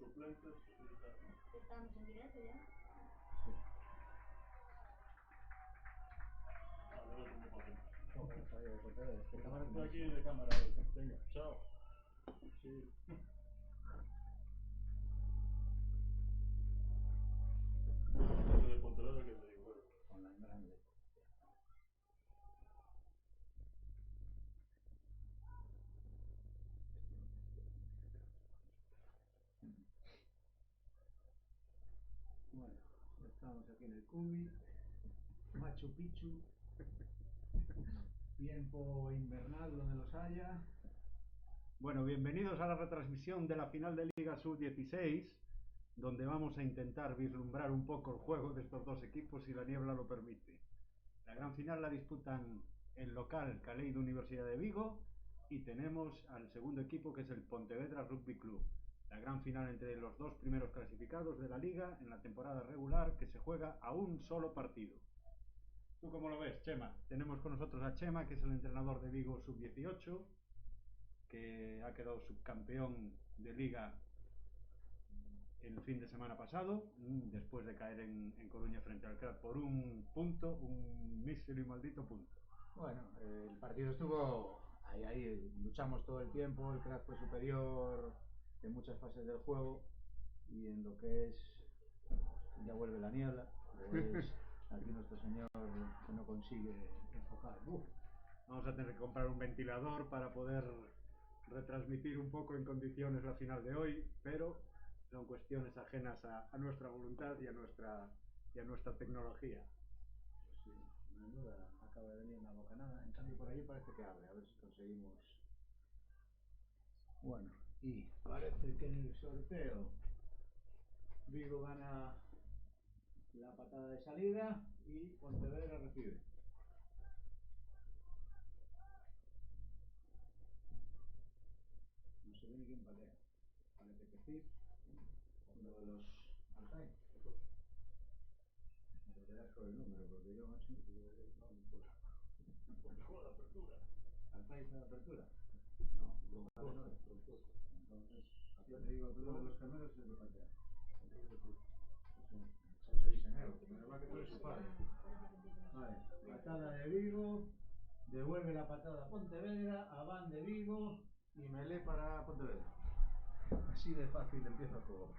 suplentes. Estamos en directo ya. Sí. Vale, ahora tengo papel. Estoy aquí de cámara hoy. Venga, chao. Sí. Entonces de Pontevedra que te digo, Con la grande. Bueno, ya estamos aquí en el Cubi, Machu Picchu, tiempo invernal donde los haya. Bueno, bienvenidos a la retransmisión de la final de Liga Sub-16, donde vamos a intentar vislumbrar un poco el juego de estos dos equipos si la niebla lo permite. La gran final la disputan el local Caleido Universidad de Vigo y tenemos al segundo equipo que es el Pontevedra Rugby Club. La gran final entre los dos primeros clasificados de la liga en la temporada regular que se juega a un solo partido. ¿Tú cómo lo ves, Chema? Tenemos con nosotros a Chema, que es el entrenador de Vigo Sub-18, que ha quedado subcampeón de liga el fin de semana pasado, después de caer en Coruña frente al CRAT por un punto, un mísero y maldito punto. Bueno, el partido estuvo ahí, luchamos todo el tiempo, el CRAT fue superior en muchas fases del juego y en lo que es, ya vuelve la niebla, pues aquí nuestro señor que no consigue enfocar. Vamos a tener que comprar un ventilador para poder retransmitir un poco en condiciones la final de hoy, pero son cuestiones ajenas a nuestra voluntad y a nuestra tecnología. Pues sí, menuda, acaba de venir una bocanada, en cambio por ahí parece que abre, a ver si conseguimos. Bueno, y parece que en el sorteo Vigo gana la patada de salida y Pontevedra recibe. No se ve ni quién patea. Parece que sí. Uno de los Altai. Me lo verás por el número, porque yo, macho, no puedo. porque juega la apertura. ¿Altai está de apertura? No, no es. Entonces, yo te digo que uno de los gemelos es el que patea. Eso se dice en euros, menos mal que tú eres su padre. Vale, patada de Vigo, devuelve la patada a Pontevedra, Abán de Vigo y Melé para Pontevedra. Así de fácil empieza el juego.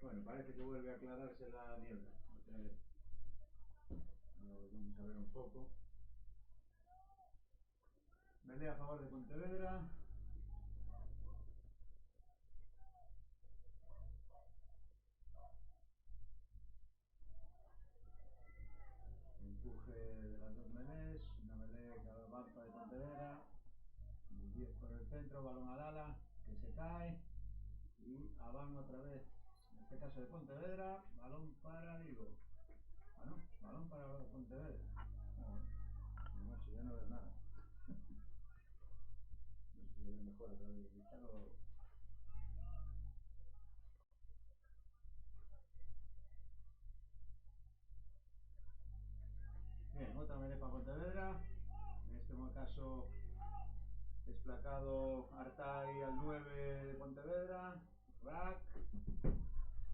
Bueno, parece que vuelve a aclararse la niebla. Vamos a ver un poco. Melé a favor de Pontevedra. Empuje de las dos melés, una melé que avanza de Pontevedra, 10 por el centro, balón al ala, que se cae, y Abán otra vez, en este caso de Pontevedra, balón para Vigo. Ah no, balón para Pontevedra. No, macho, ya no veo nada. No sé si se ve mejor a través del cristal o... Bien, otra melé para Pontevedra, en este caso desplacado Artai al 9 de Pontevedra, Rack,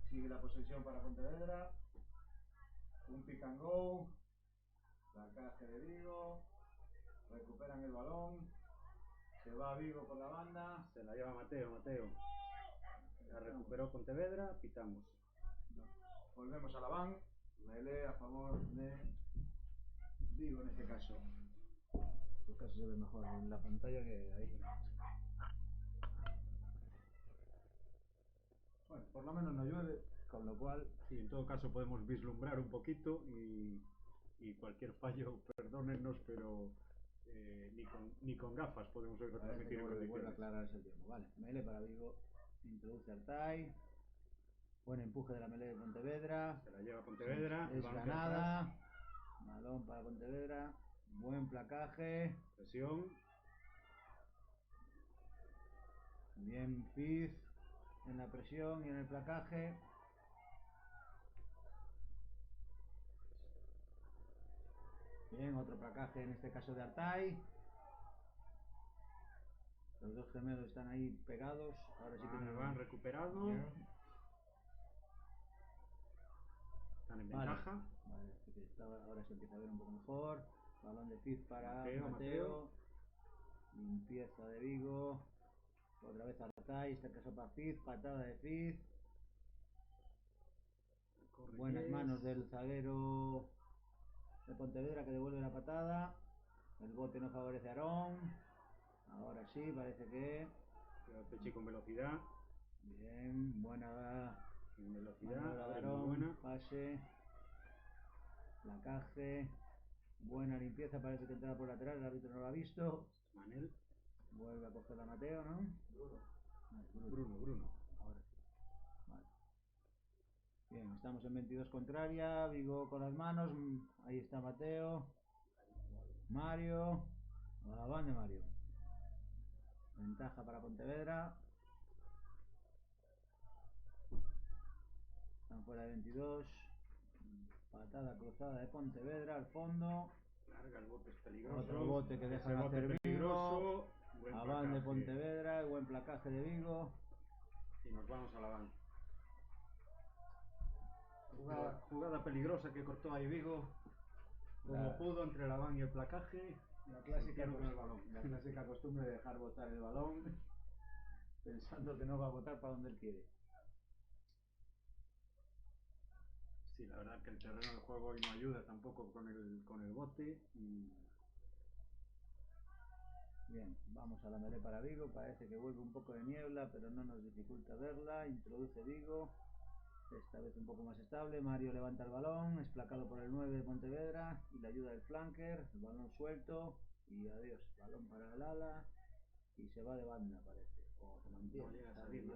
sigue la posesión para Pontevedra, un pick and go, placaje de Vigo, recuperan el balón, se va Vigo por la banda, Se la lleva Mateo. La recuperó Pontevedra, pitamos. no. Volvemos a la van, Melé a favor de Vigo en este caso. Pues casi se ve mejor en la pantalla que ahí. Bueno, por lo menos no llueve, con lo cual... Sí, en todo caso podemos vislumbrar un poquito y cualquier fallo, perdónennos, pero ni con gafas podemos hoy Parece retransmitir que en vuelve a condiciones. aclararse el tiempo. Vale, Melé para Vigo, introduce Artai, buen empuje de la Melé de Pontevedra, Se la lleva Pontevedra, es ganada, balón para Pontevedra, buen placaje, presión, bien Fiz en la presión y en el placaje. Bien, otro placaje en este caso de Artai. Los dos gemelos están ahí pegados. Ahora sí que Van recuperado. Bien. Están en Vale. ventaja. Vale, así que ahora se empieza a ver un poco mejor. Balón de Fiz para Mateo. Limpieza de Vigo. Otra vez Artay, esta caso para Fiz, patada de Fiz. Buenas manos del zaguero de Pontevedra que devuelve la patada. El bote no favorece a Aarón. Ahora sí, parece que... Pechi con velocidad. Bien, buena Velocidad. de Abre muy Aarón. buena. Pase. Placaje. Buena limpieza, parece que entraba por lateral, el árbitro no lo ha visto. Manel. Vuelve a coger la Mateo, ¿no? Bruno. Ahora sí. Vale. Bien, estamos en 22 contraria. Vigo con las manos. Ahí está Mateo. Mario. Van de Mario. Ventaja para Pontevedra. Están fuera de 22. Patada cruzada de Pontevedra al fondo. Larga, el bote es peligroso. Otro bote que dejan hacer Vigo. Van de Pontevedra, buen placaje de Vigo. Y nos vamos a la van. Jugada peligrosa que cortó ahí Vigo. Como pudo entre la van y el placaje. La clásica, con el balón. La clásica costumbre de dejar botar el balón pensando que no va a botar para donde él quiere. Sí, la verdad que el terreno del juego hoy no ayuda tampoco con el bote. Bien, vamos a la melee para Vigo. Parece que vuelve un poco de niebla, pero no nos dificulta verla. Introduce Vigo. Esta vez un poco más estable. Mario levanta el balón, es placado por el 9 de Pontevedra y la ayuda del flanker. El balón suelto y adiós. Balón para el ala y se va de banda, parece. O se mantiene. No llega a salir.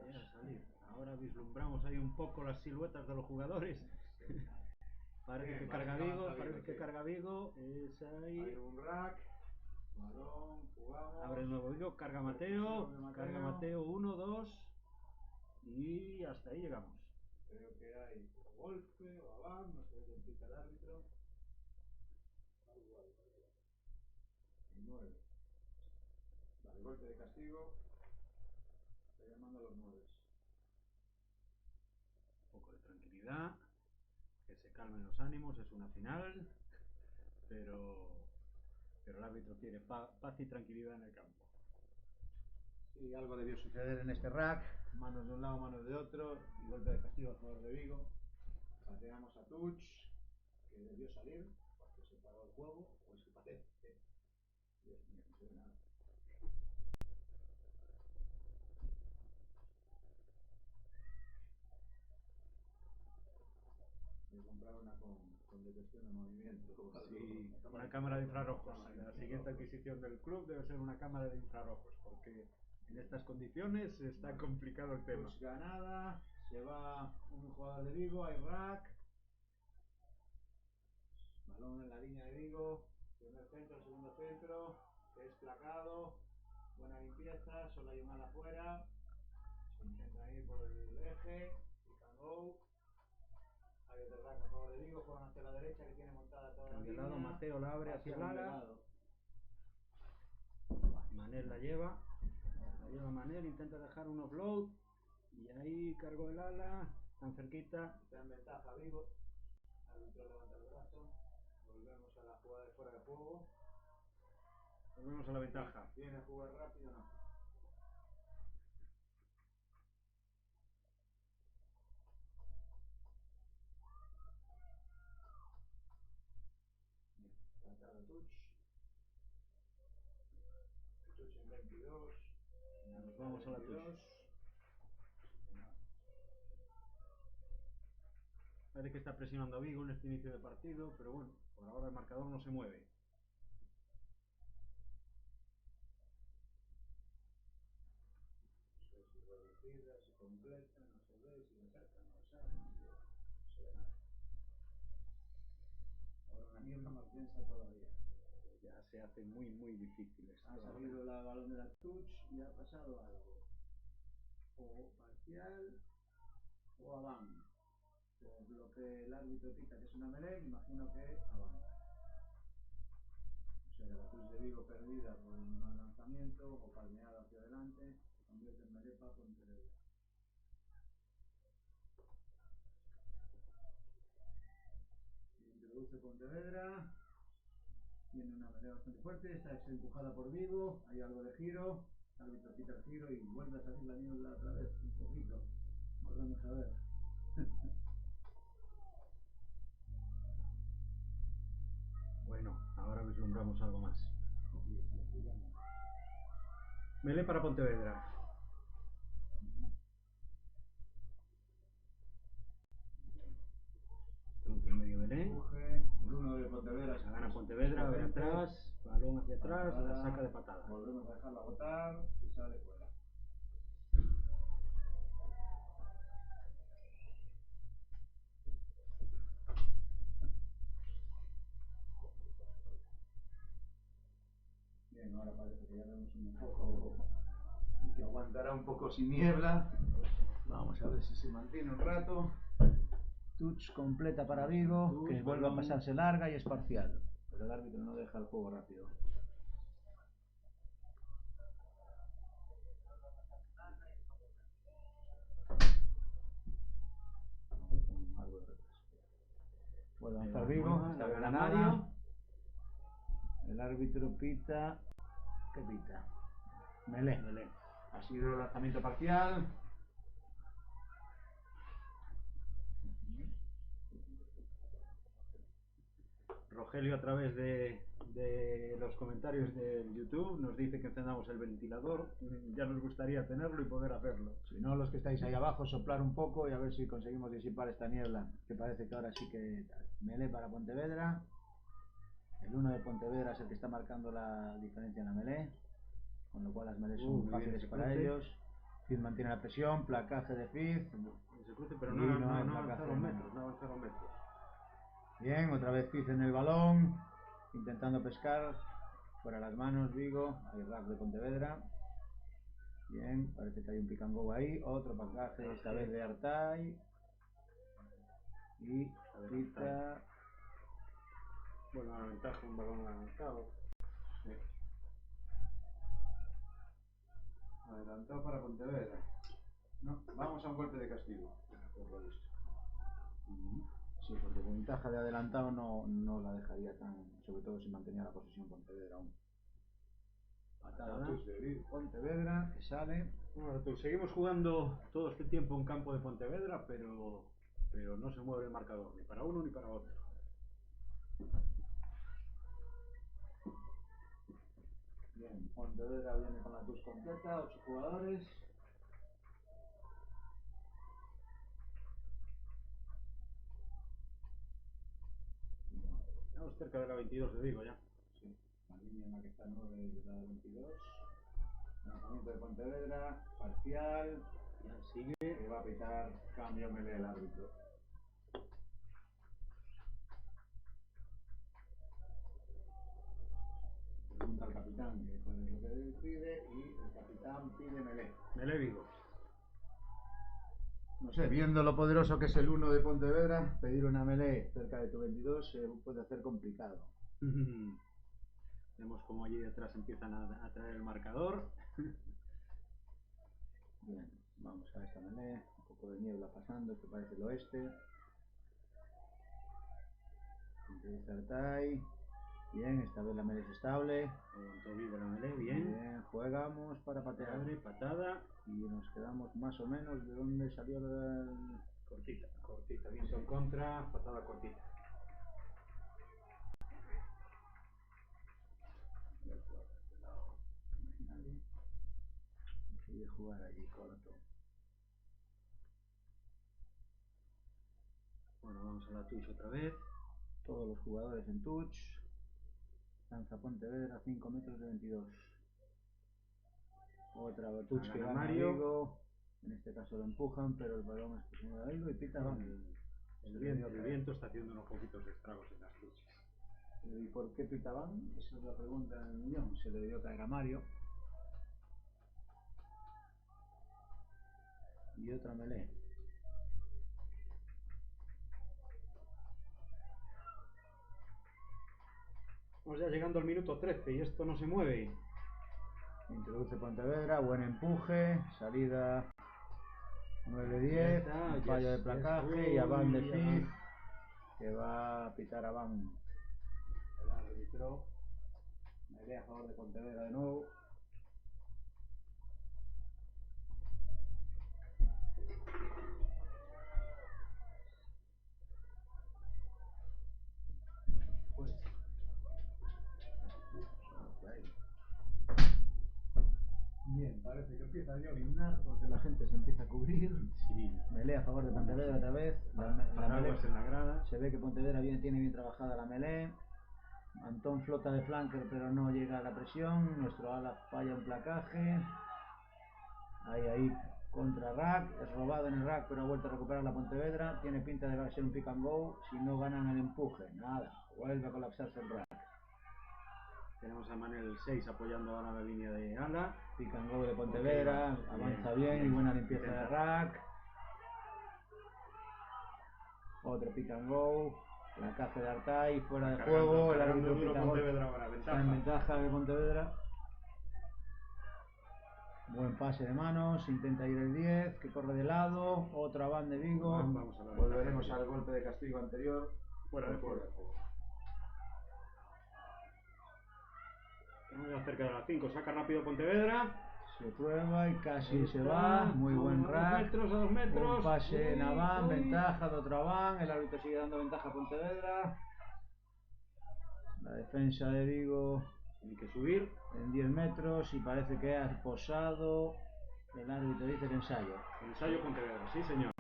Ahora vislumbramos ahí un poco las siluetas de los jugadores. Parece que carga Vigo. Es ahí. Hay un rack. Balón, jugamos. Abre el nuevo Vigo, carga Mateo. 1, 2. Y hasta ahí llegamos. Creo que hay golpe o avan, no sé qué implica el árbitro. El 9. Vale, golpe de castigo. Está llamando a los 9. Un poco de tranquilidad. Que se calmen los ánimos, es una final. Pero el árbitro quiere paz y tranquilidad en el campo. Sí, algo debió suceder en este rack. Manos de un lado, manos de otro. Y golpe de castigo a favor de Vigo. Pateamos a Tuch, que debió salir porque se paró el juego. O es que patea. Dios mío, no se ve nada. He comprado una con detección de movimiento. Sí, una cámara de infrarrojos. La siguiente adquisición del club debe ser una cámara de infrarrojos, porque en estas condiciones está complicado el tema. Pues ganada, se va un jugador de Vigo, hay rack. Balón en la línea de Vigo, primer centro, segundo centro, que es placado. Buena limpieza, solo hay un ala afuera. Se intenta ir por el eje, pick and go. Hay otro rack a favor de Vigo, juegan hacia la derecha que tiene montada toda la línea. Lado, Mateo la abre hacia el ala. Manel la lleva Manel, intenta dejar un offload y ahí cargó el ala, tan cerquita. Está en ventaja Vigo. Árbitro levanta el brazo. Volvemos a la jugada de fuera de juego. Volvemos a la ventaja. Viene a jugar rápido, no. Tratado Tuch. Tuch en 22. Nos vamos a la Tuch. Parece que está presionando a Vigo en este inicio de partido, pero bueno, por ahora el marcador no se mueve. No sé si reducida, si completa, no se ve, si le saca, no lo sabe, no se ve nada. Ahora una niebla más densa todavía. Ya se hace muy difícil esto. Ha salido el balón de la Tuch y ha pasado algo. O parcial o avan. Por lo que el árbitro pica que es una melee, me imagino que avan. No sea que la Tuch de Vigo perdida por un mal lanzamiento o palmeada hacia adelante, se convierte en melee para Pontevedra. Introduce Pontevedra, tiene una melee bastante fuerte, esta es empujada por Vigo, hay algo de giro, el árbitro quita el giro y vuelve a salir la niebla otra vez, un poquito. Volvemos a ver. Bueno, ahora vislumbramos algo más. Melee para Pontevedra. Entonces medio melee. Empuje, el 1 de Pontevedra se Gana Pontevedra, ve atrás, balón hacia atrás, la saca de patada. Volvemos a dejarla botar y sale fuera. Bien, ahora parece que ya vemos un poco y que aguantará un poco sin niebla. Vamos a ver si se mantiene un rato. Touch completa para Vigo, Touch, que vuelve a balón. pasarse larga y es parcial. Pero el árbitro no deja el juego rápido. Con algo de retraso. Vuelve a avanzar Vigo, La esta vez gana ganada. Mario. El árbitro pita. ¿Qué pita? Melee. Melee. Ha sido lanzamiento parcial. Rogelio, a través de los comentarios del YouTube, nos dice que encendamos el ventilador. Ya nos gustaría tenerlo y poder hacerlo. Si no, los que estáis ahí abajo, soplar un poco y a ver si conseguimos disipar esta niebla, que parece que ahora sí que melee para Pontevedra. El 1 de Pontevedra es el que está marcando la diferencia en la melee, con lo cual las melees son muy bien fáciles ese para cruce. ellos. Fiz mantiene la presión, placaje de Fiz. Ese cruce, pero Sí, no, no hay no placaje, avanzaron no. metros, no avanzaron metros. Bien, otra vez Fiz en el balón, intentando pescar. Fuera las manos, Vigo, hay rack de Pontevedra. Bien, parece que hay un pick and go ahí, otro placaje, esta vez de Artay. Y pita. Bueno, la ventaja, un balón adelantado. Sí. Adelantado para Pontevedra. No, vamos a un golpe de castigo, por lo visto. Sí, porque ventaja de adelantado no la dejaría tan, sobre todo si mantenía la posesión Pontevedra aún. Patada de Pontevedra, que sale. Bueno, Artur, seguimos jugando todo este tiempo en campo de Pontevedra, pero no se mueve el marcador, ni para uno ni para otro. Bien, Pontevedra viene con la TUS completa, 8 jugadores. Estamos cerca de la 22 de Vigo ya. Sí, la línea en la que está 9 es la 22. Lanzamiento de Pontevedra, parcial. Ya sigue. Que va a pitar cambio melee el árbitro. Pregunta al capitán que cuál es lo que pide y el capitán pide melee. Melee Vigo. No sé, viendo lo poderoso que es el 1 de Pontevedra, pedir una melee cerca de tu 22 se puede hacer complicado. Vemos como allí detrás empiezan a traer el marcador. Bien, vamos a esta melee, un poco de niebla pasando, esto parece el oeste. Empieza Artay. Bien, esta vez la melee es estable. Aguantó Vigo la melee, bien. Bien, jugamos para patear. Abre, patada. Y nos quedamos más o menos de donde salió la... Cortita, cortita, viento en contra, patada cortita. Nadie. Decide jugar allí corto. Bueno, vamos a la touch otra vez. Todos los jugadores en touch. Lanza Pontevedra, 5 metros de 22. Otra touch que gana Mario. Vigo. En este caso lo empujan, pero el balón es presionado a Vigo y pita van. El viento está haciendo unos poquitos estragos en las touches. ¿Y por qué pita van? Esa es la pregunta del millón. Se le debió caer a Mario. Y otra melee. Estamos ya llegando al minuto 13 y esto no se mueve. Introduce Pontevedra, buen empuje, salida 9-10, fallo de placaje y Abán de Fig, que va a pitar Abán. El árbitro me ve a favor de Pontevedra de nuevo. Bien, parece que empieza a llovinar porque la gente se empieza a cubrir. Sí. Melé a favor de Pontevedra otra vez. Paraguas en la grada. Se ve que Pontevedra tiene bien trabajada la melé. Antón flota de flanker pero no llega a la presión. Nuestro ala falla un placaje. Ahí contra Rack. Es robado en el Rack pero ha vuelto a recuperar la Pontevedra. Tiene pinta de ser un pick and go si no ganan el empuje. Nada, vuelve a colapsarse el Rack. Tenemos a Manel 6 apoyando ahora la línea de ala. Pick and go de Pontevedra, okay, avanza bien y buena limpieza de Rack. Otro pick and go, placaje de Artay, fuera de juego, el árbitro pick and go está en ventaja de Pontevedra. Buen pase de manos, intenta ir el 10, que corre de lado, otro Abán de Vigo. Volveremos al golpe de castigo anterior. Fuera de juego. Estamos ya cerca de las 5, saca rápido Pontevedra. Se prueba y casi se va, muy buen Rack. A 2 metros. Un pase en Abán, ventaja de otro Abán, el árbitro sigue dando ventaja a Pontevedra. La defensa de Vigo tiene que subir en 10 metros y parece que ha posado. El árbitro dice que ensayo. Ensayo Pontevedra, sí señor.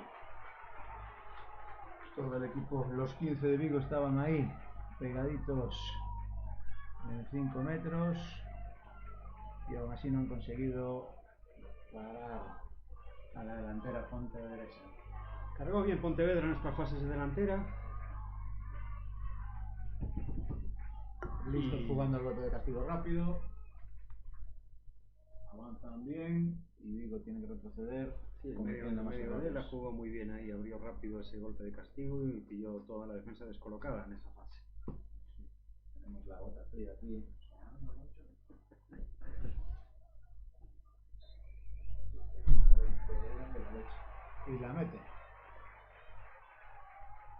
Todo el equipo, los 15 de Vigo estaban ahí, pegaditos en 5 metros y aún así no han conseguido parar a la delantera pontevedresa. Cargó bien Pontevedra en estas fases de delantera. Listos jugando el golpe de castigo rápido. Avanzan bien y Vigo tiene que retroceder. Sí, el medio de él la jugó muy bien ahí, abrió rápido ese golpe de castigo y pilló toda la defensa descolocada en esa fase. Sí. Tenemos la gota fría aquí. Y la mete.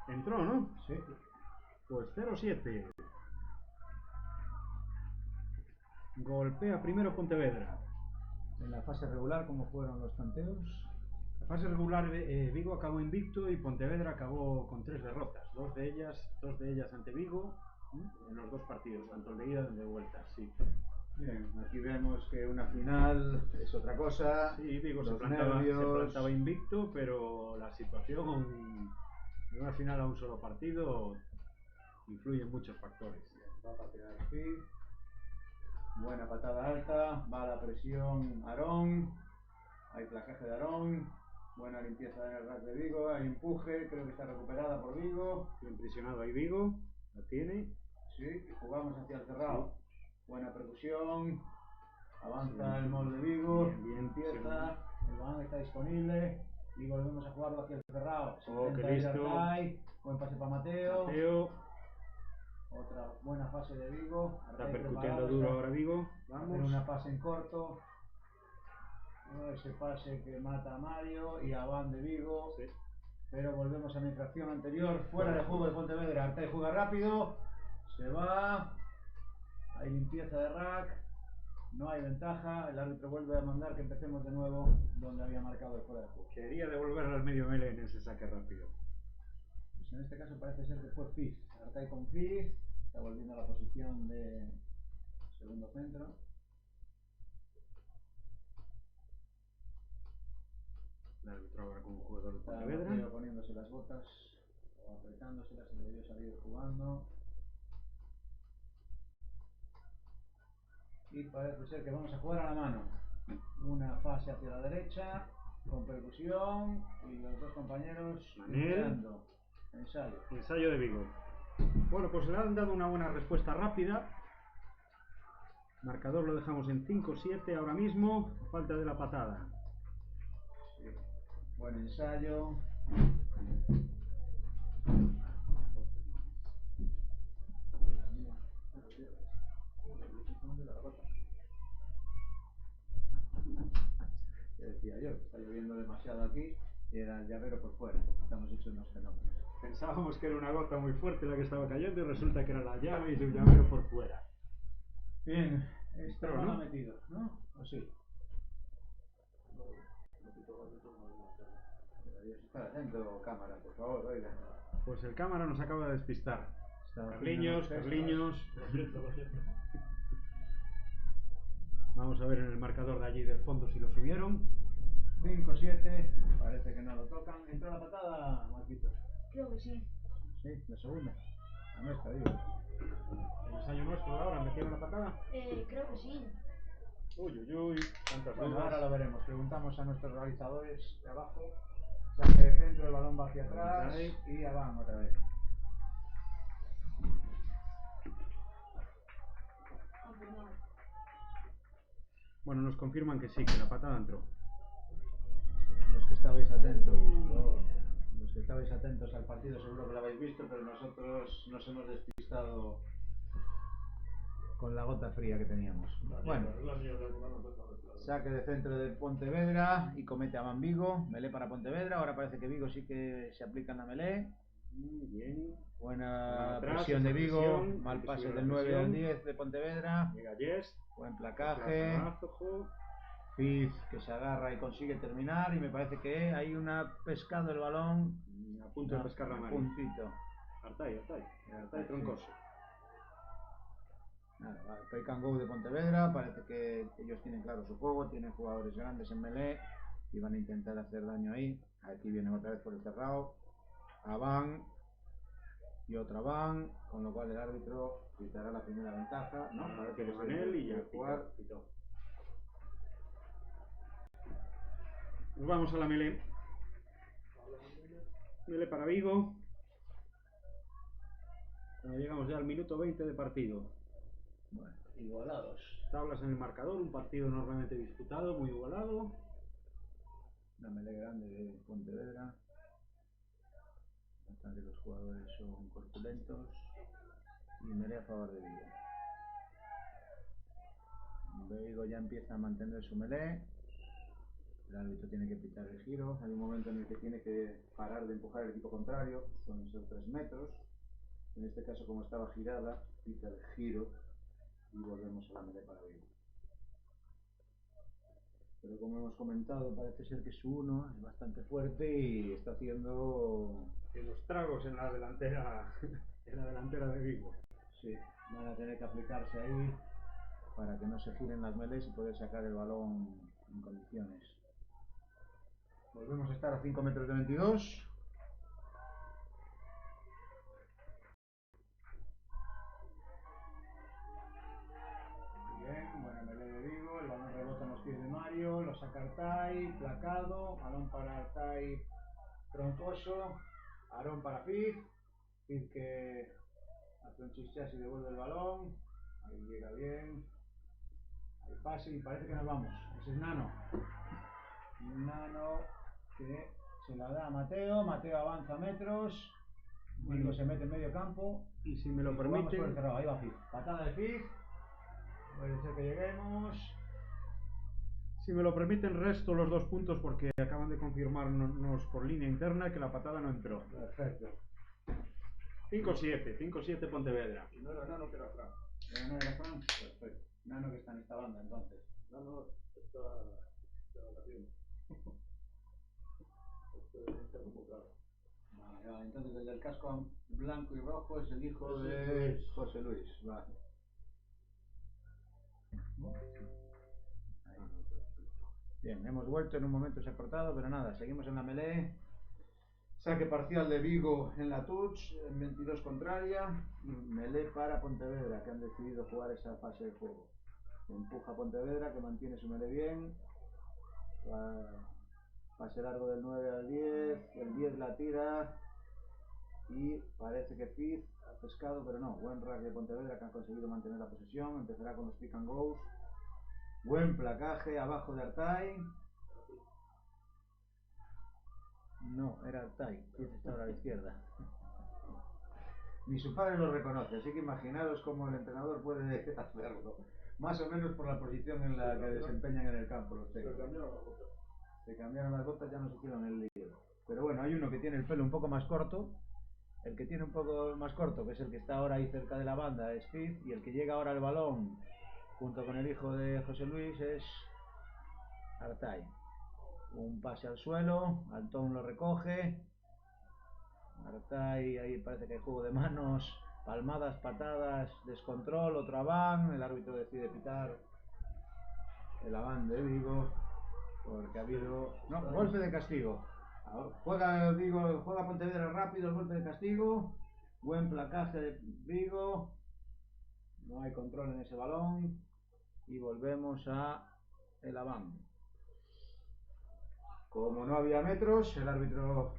Entró, ¿no? Sí. Pues 0-7. Golpea primero Pontevedra. En la fase regular, ¿cómo fueron los tanteos? La fase regular, Vigo acabó invicto y Pontevedra acabó con 3 derrotas. Dos de ellas ante Vigo en los 2 partidos, tanto el de ida como el de vuelta. Sí. Bien, aquí vemos que una final es otra cosa. Sí, Vigo se plantaba invicto, pero la situación de una final a un solo partido influye en muchos factores. Va a patear Fig. Buena patada alta, va a la presión Aarón. Hay placaje de Aarón. Buena limpieza en el Rack de Vigo. Hay empuje, creo que está recuperada por Vigo. Bien presionado ahí Vigo, la tiene. Sí, y jugamos hacia el cerrado. Sí. Buena percusión. Avanza el molde de Vigo. Bien, limpieza. Sí. El balón está disponible. Y volvemos a jugarlo hacia el cerrado. Que listo. Buen pase para Mateo. Otra buena fase de Vigo. Está percutiendo duro ahora Vigo. Vamos. Una pase en corto. Ese pase que mata a Mario y a Abán de Vigo. Sí. Pero volvemos a la infracción anterior. Fuera de juego de Pontevedra. Artay juega rápido. Se va. Hay limpieza de Rack. No hay ventaja. El árbitro vuelve a mandar que empecemos de nuevo donde había marcado el fuera de juego. Quería devolver al medio melee en ese saque rápido. Pues en este caso parece ser que fue Fizz. Artay con Fizz. Está volviendo a la posición de segundo centro. El árbitro ahora con un jugador de Pontevedra. Está poniéndose las botas o apretándoselas, se debió salir jugando. Y parece ser que vamos a jugar a la mano. Una fase hacia la derecha, con percusión, y los dos compañeros entrando. Ensayo de Vigo. Bueno, pues le han dado una buena respuesta rápida. Marcador lo dejamos en 5-7 ahora mismo, falta de la patada. Sí. Buen ensayo. yo, que está lloviendo demasiado aquí y era el llavero por fuera. Estamos hechos unos fenómenos. Pensábamos que era una gota muy fuerte la que estaba cayendo y resulta que era la llave y su llavero por fuera. Bien, esto Pero no lo no. ha metido, ¿no? ¿O sí? Deberías estar atento, cámara, por favor, oiga. Pues el cámara nos acaba de despistar. Estaba Carliños, haciendo Carliños. Lo siento, lo siento. Vamos a ver en el marcador de allí del fondo si lo subieron. 5-7, parece que no lo tocan. ¿Entró la patada, Marquitos? Creo que sí. Sí, la segunda. La nuestra, digo. El ensayo nuestro ahora, ¿metieron la patada? Creo que sí. Uy, uy, uy, tantas Bueno, dudas. ahora lo veremos. Preguntamos a nuestros realizadores de abajo. Saque de centro, el balón va hacia atrás Ahí. y ya van otra vez. Confirmado. Bueno, nos confirman que sí, que la patada entró. Los que estabais atentos al partido seguro que lo habéis visto, pero nosotros nos hemos despistado con la gota fría que teníamos. Bueno, La mierda, no nos deja ver, claro. saque de centro de Pontevedra y comete a Van Vigo, melé para Pontevedra. Ahora parece que Vigo sí que se aplica en la melé. Bien. Buena Atrás, presión de esa Vigo, presión, mal hay que pase subir la del 9 presión. al 10 de Pontevedra. Llega Yes. Buen placaje. Atrás, ojo. Fiz que se agarra y consigue terminar y me parece que hay una pescado el balón. A punto de pescar la a mano. puntito. Artay troncoso. Nada, va, take and go de Pontevedra, parece que ellos tienen claro su juego, tienen jugadores grandes en melee y van a intentar hacer daño ahí. Aquí vienen otra vez por el cerrado, a Van y otra Van, con lo cual el árbitro quitará la primera ventaja. No, Ahora parece tiene que Manel y ya jugar. pitó. Nos vamos a la melee. Melee para Vigo. Cuando llegamos ya al minuto 20 de partido. Bueno, igualados. Tablas en el marcador, un partido enormemente disputado, muy igualado. La melee grande de Pontevedra. Bastante los jugadores son corpulentos. Y melee a favor de Vigo. Vigo ya empieza a mantener su melee. El árbitro tiene que pitar el giro. Hay un momento en el que tiene que parar de empujar el equipo contrario. Son esos 3 metros. En este caso, como estaba girada, pita el giro. Y volvemos a la melee para Vigo. Pero como hemos comentado, parece ser que su 1 es bastante fuerte y está haciendo... Los tragos en la delantera de Vigo. Sí, van a tener que aplicarse ahí para que no se giren las melees y poder sacar el balón en condiciones. Volvemos a estar a 5 metros de 22. Bien, buena melee de Vigo, el balón rebota en los pies de Mario, lo saca Artay, placado, balón para Artay, troncoso, Aarón para Fiz, Fiz que hace un chichas y devuelve el balón, ahí llega bien, ahí pase y parece que nos vamos, ese es Nano que se la da a Mateo, Mateo avanza metros, Vigo se mete en medio campo Y si me lo jugamos por el permiten, cerrado, ahí va Fiz, patada de Fiz, puede ser que lleguemos. resto los 2 puntos porque acaban de confirmarnos por línea interna que la patada no entró. Perfecto. 5-7 Pontevedra. Y no era Nano, que era Fran. ¿No era Fran? Perfecto. Nano que está en esta banda entonces. Nano está de vacaciones. Está convocado. Vale, vale, entonces el del casco blanco y rojo es el hijo José de Luis. José Luis. Vale. Ahí. Bien, hemos vuelto, en un momento se ha cortado, pero nada, seguimos en la melee. Saque parcial de Vigo en la touch, en 22 contraria, y melee para Pontevedra, que han decidido jugar esa fase de juego. Empuja Pontevedra, que mantiene su melee bien. Pase largo del 9 al 10, el 10 la tira, y parece que Fiz ha pescado, pero no. Buen rack de Pontevedra, que han conseguido mantener la posesión. Empezará con los pick and goes. Buen placaje abajo de Artay. No, era Artay, Fiz está ahora a la izquierda. Ni su padre lo reconoce, así que imaginaros cómo el entrenador puede hacerlo. Más o menos por la posición en la que desempeñan en el campo los técnicos. Se cambiaron las botas, ya no se hicieron el lío. Pero bueno, hay uno que tiene el pelo un poco más corto. El que tiene un poco más corto, que es el que está ahora ahí cerca de la banda, es Fitz. Y el que llega ahora al balón, junto con el hijo de José Luis, es Artay. Un pase al suelo, Altón lo recoge. Artay, ahí parece que hay juego de manos, palmadas, patadas, descontrol, otro aván. El árbitro decide pitar el aván de Vigo, porque ha habido... No, golpe de castigo. Juega Vigo, juega Pontevedra rápido, el golpe de castigo. Buen placaje de Vigo. No hay control en ese balón. Y volvemos a el aván. Como no había metros, el árbitro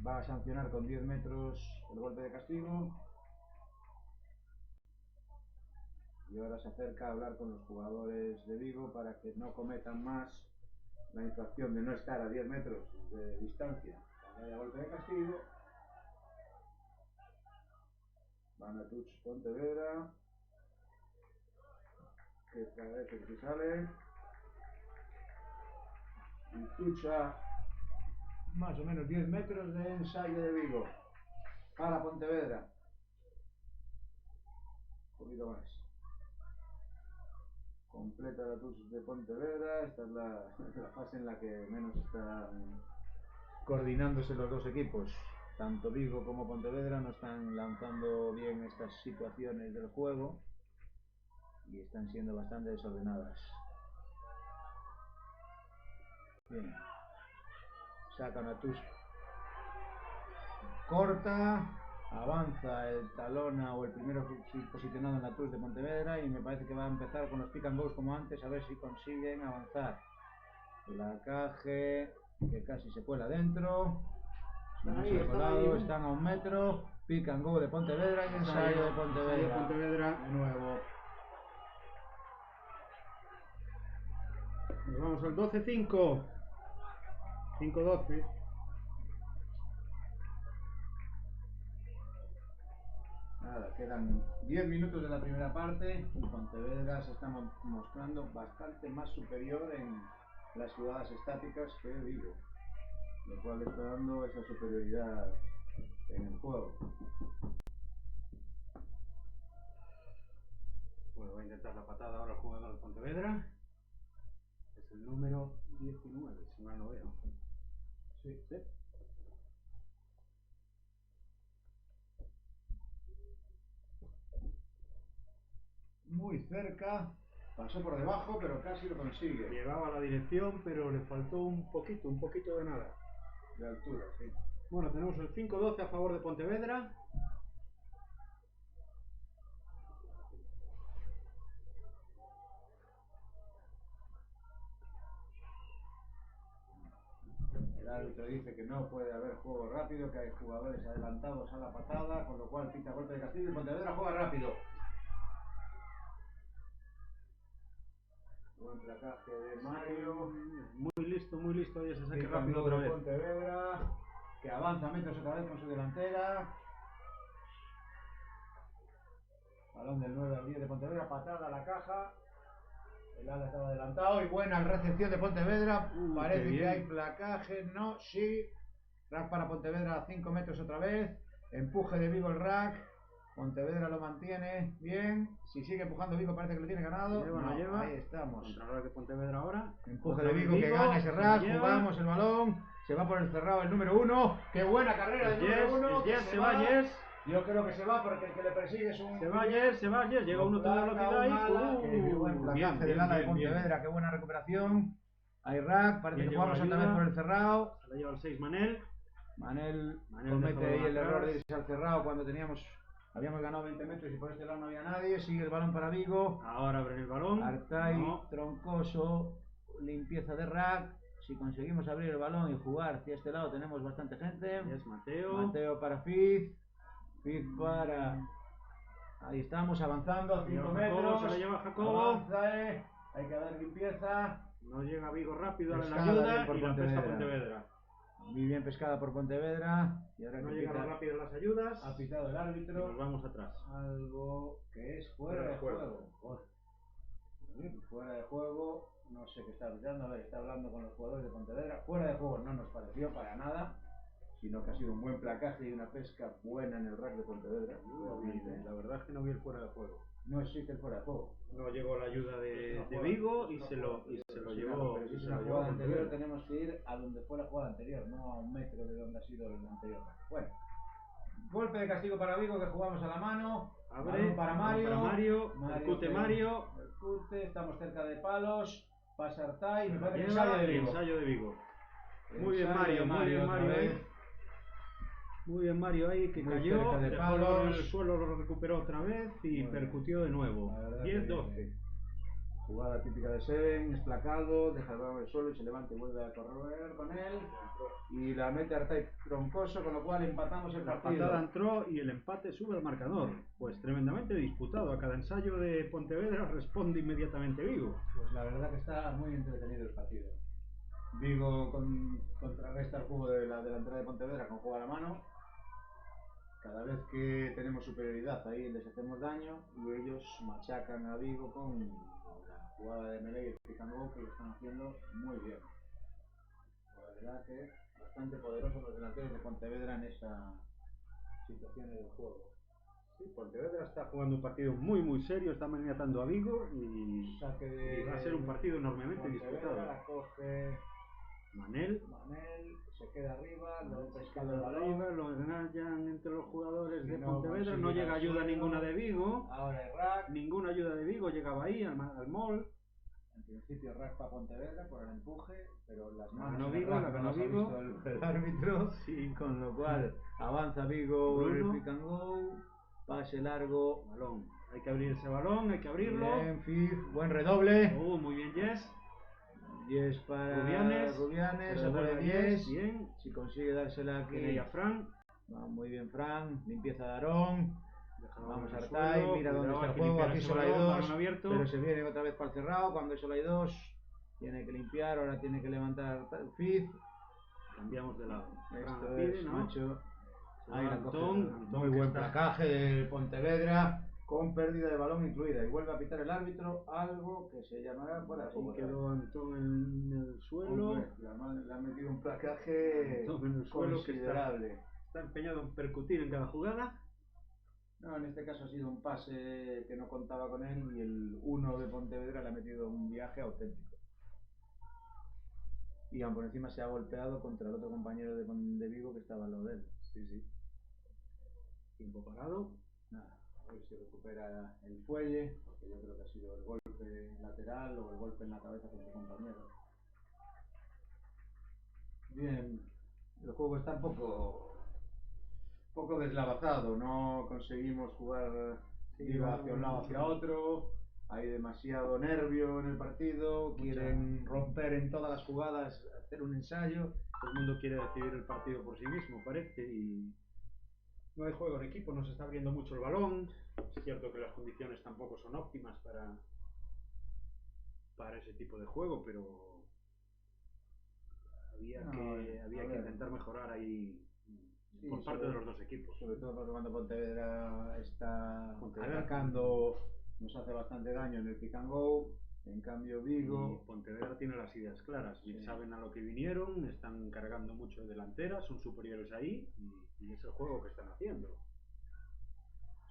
va a sancionar con 10 metros el golpe de castigo. Y ahora se acerca a hablar con los jugadores de Vigo para que no cometan más la infracción de no estar a 10 metros de distancia cuando haya golpe de castigo. Van a touch Pontevedra, que parece que sale, y tucha más o menos 10 metros de ensayo de Vigo para Pontevedra. Un poquito más. Completa la touch de Pontevedra. Esta es la fase en la que menos están coordinándose los dos equipos. Tanto Vigo como Pontevedra no están lanzando bien estas situaciones del juego y están siendo bastante desordenadas. Bien. Sacan a Tusk. Corta. Avanza el Talona o el primero posicionado en la Tusk de Pontevedra y me parece que va a empezar con los pick and goes como antes, a ver si consiguen avanzar. Placaje que casi se cuela dentro. Están a un metro. Pick and go de Pontevedra y ensayo de Pontevedra. De nuevo. Nos vamos al 12-5. 5-12. Nada, quedan 10 minutos de la primera parte y Pontevedra se está mostrando bastante más superior en las jugadas estáticas que Vigo, lo cual está dando esa superioridad en el juego. Bueno, va a intentar la patada ahora el jugador de Pontevedra. Es el número 19, si mal no veo. Sí. Muy cerca, pasó por debajo, pero casi lo consigue. Llegaba a la dirección, pero le faltó un poquito de nada. De altura, sí. Bueno, tenemos el 5-12 a favor de Pontevedra. El árbitro dice que no puede haber juego rápido, que hay jugadores adelantados a la patada, con lo cual pita golpe de castigo y Pontevedra juega rápido. Buen placaje de Mario. Muy listo ahí ese saque rápido otra vez. Pontevedra, que avanza metros otra vez con su delantera. Balón del 9 al 10 de Pontevedra, patada a la caja. El ala estaba adelantado y buena recepción de Pontevedra. Parece que hay placaje, no, sí. Rack para Pontevedra a 5 metros otra vez. Empuje de Vigo el rack. Pontevedra lo mantiene bien. Si sigue empujando Vigo parece que lo tiene ganado. No lleva. Ahí estamos. Contrarreloj de Pontevedra ahora. Empuje de Vigo que gana ese rack. Jugamos el balón. Se va por el cerrado el número 1. ¡Qué buena carrera del número 1! Se va Yes. Yo creo que se va porque el que le persigue es un... Se va Yes. Llega uno toda velocidad y... Qué buen placaje del ala de Pontevedra. Qué buena recuperación. Hay rack. Parece que jugamos otra vez por el cerrado. Se la lleva el 6 Manel. Manel comete ahí el error de irse al cerrado cuando habíamos ganado 20 metros y por este lado no había nadie. Sigue el balón para Vigo. Ahora abren el balón. Artay, Troncoso, limpieza de rack. Si conseguimos abrir el balón y jugar hacia este lado tenemos bastante gente. Es Mateo. Mateo para Fitz. Fitz para... Ahí estamos avanzando, 5 metros. Se la lleva Jacobo. Avanza, hay que dar limpieza. No llega Vigo rápido a la Pescada ayuda por y la pesca Pontevedra. Muy bien pescada por Pontevedra. Y ahora No que llegaron rápido las ayudas. ha pitado el árbitro. Y nos vamos atrás. Algo que es fuera de juego. Fuera de juego, no sé qué está hablando, a ver, está hablando con los jugadores de Pontevedra. Fuera de juego no nos pareció para nada, sino que ha sido un buen placaje y una pesca buena en el rack de Pontevedra. La verdad es que no vi el fuera de juego. No existe el fuera de juego. No llegó la ayuda de Vigo y se lo llevó. Pero si y es se una lo llevó jugada anterior, Pontevedra. tenemos que ir a donde fue la jugada anterior, no a un metro de donde ha sido el anterior rack. Bueno, golpe de castigo para Vigo que jugamos a la mano. Abre, Balón para Mario. percute Mario. Percute, estamos cerca de palos. Pasa Artay, me parece que Lleva ensayo de Vigo. ensayo de Vigo. Muy bien Ensayo de Mario, muy bien otra Mario vez. ahí. Muy bien Mario ahí que Muy cayó, cerca de dejó el balón en el palos. suelo, lo recuperó otra vez y Muy percutió de nuevo. La verdad que 10-12. jugada típica de Seven, es placado, deja el balón en el suelo y se levanta y vuelve a correr con él. Y la mete Artay troncoso, con lo cual empatamos el La partido. patada entró y el empate sube al marcador. Pues tremendamente disputado. A cada ensayo de Pontevedra responde inmediatamente Vigo. Pues la verdad que está muy entretenido el partido. Vigo contrarresta el juego de la delantera de Pontevedra con juego a la mano. Cada vez que tenemos superioridad ahí les hacemos daño y ellos machacan a Vigo con la jugada de melee y el pick and roll que lo están haciendo muy bien. La verdad que bastante poderosos los delanteros de Pontevedra en esas situaciones del juego. Sí, Pontevedra está jugando un partido muy serio, está maniatando a Vigo y Saque de y va a ser un partido enormemente Pontevedra, disputado. la coge Manel se queda arriba, lo se pesca queda el balón. arriba, lo engañan entre los jugadores de No Pontevedra, no consigue llega al ayuda suelo. ninguna de Vigo, Ahora es Rack. ninguna ayuda de Vigo llegaba ahí al mall. En principio Rack para Pontevedra por el empuje, pero las La manos ganó en el Vigo, Rack la no ganó las ha Vigo. visto el árbitro, Sí, con lo cual avanza Vigo en el Bruno. pick and go, pase largo. balón. Hay que abrir ese balón, hay que abrirlo. Bien, Fif, buen redoble. Muy bien, Jess. 10 para Rubianes. Rubianes, Se se pone devuelve 10. Bien. Si consigue dársela aquí. Tiene ya Fran. Va muy bien Fran, limpieza de Aarón. Deja el Vamos balón a en el Artay, suelo, mira dónde cuidado, está el hay que juego, limpiar aquí ese solo hay balón, dos, balón abierto. pero se viene otra vez para el cerrado, cuando solo hay dos, tiene que limpiar, ahora tiene que levantar Fifth. Cambiamos de lado. Fran Esto la pide, es, ¿no? macho. Se Ahí va la coge. Antón Muy que buen está- placaje del Pontevedra, con pérdida de balón incluida, y vuelve a pitar el árbitro, algo que se llamará fuera de Ahí juego. quedó Antón en el suelo. Hombre, le ha metido un placaje Antón en el suelo que considerable. está empeñado en percutir en cada jugada. No, en este caso ha sido un pase que no contaba con él y el 1 de Pontevedra le ha metido un viaje auténtico. Y aún por encima se ha golpeado contra el otro compañero de Vigo que estaba al lado de él. Sí. Tiempo parado. Nada, a ver si recupera el fuelle, porque yo creo que ha sido el golpe lateral o el golpe en la cabeza con su compañero. Bien, el juego está un poco deslavazado, no conseguimos jugar viva hacia un lado hacia otro, hay demasiado nervio en el partido, quieren romper en todas las jugadas, hacer un ensayo. Todo el mundo quiere decidir el partido por sí mismo, parece, y no hay juego en equipo, no se está abriendo mucho el balón. Es cierto que las condiciones tampoco son óptimas para ese tipo de juego, pero había que intentar mejorar ahí por parte de los dos equipos. Sobre todo porque cuando Pontevedra está atacando nos hace bastante daño en el pick and go. En cambio Vigo Y Pontevedra tiene las ideas claras, Sí. saben a lo que vinieron, están cargando mucho de delantera, son superiores ahí y es el juego que están haciendo.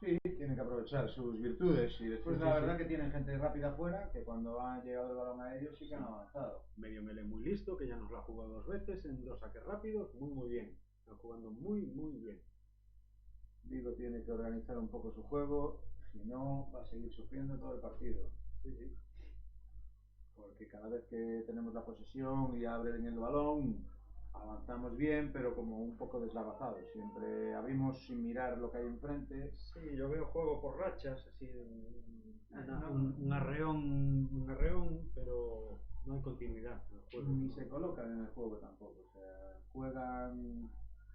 sí, tienen que aprovechar sus virtudes y después Sí, la sí, verdad sí. que tienen gente rápida afuera que cuando ha llegado el balón a ellos sí que han avanzado. Medio Mele muy listo, que ya nos la ha jugado 2 veces en 2 saques rápidos, muy bien. Están jugando muy bien. Vigo tiene que organizar un poco su juego, si no va a seguir sufriendo todo el partido. Sí. Porque cada vez que tenemos la posesión y abren el balón, avanzamos bien, pero como un poco deslavazados. Siempre abrimos sin mirar lo que hay enfrente. Sí, yo veo juego por rachas, así un arreón, pero no hay continuidad en el juego. Ni se colocan en el juego tampoco. O sea, juegan.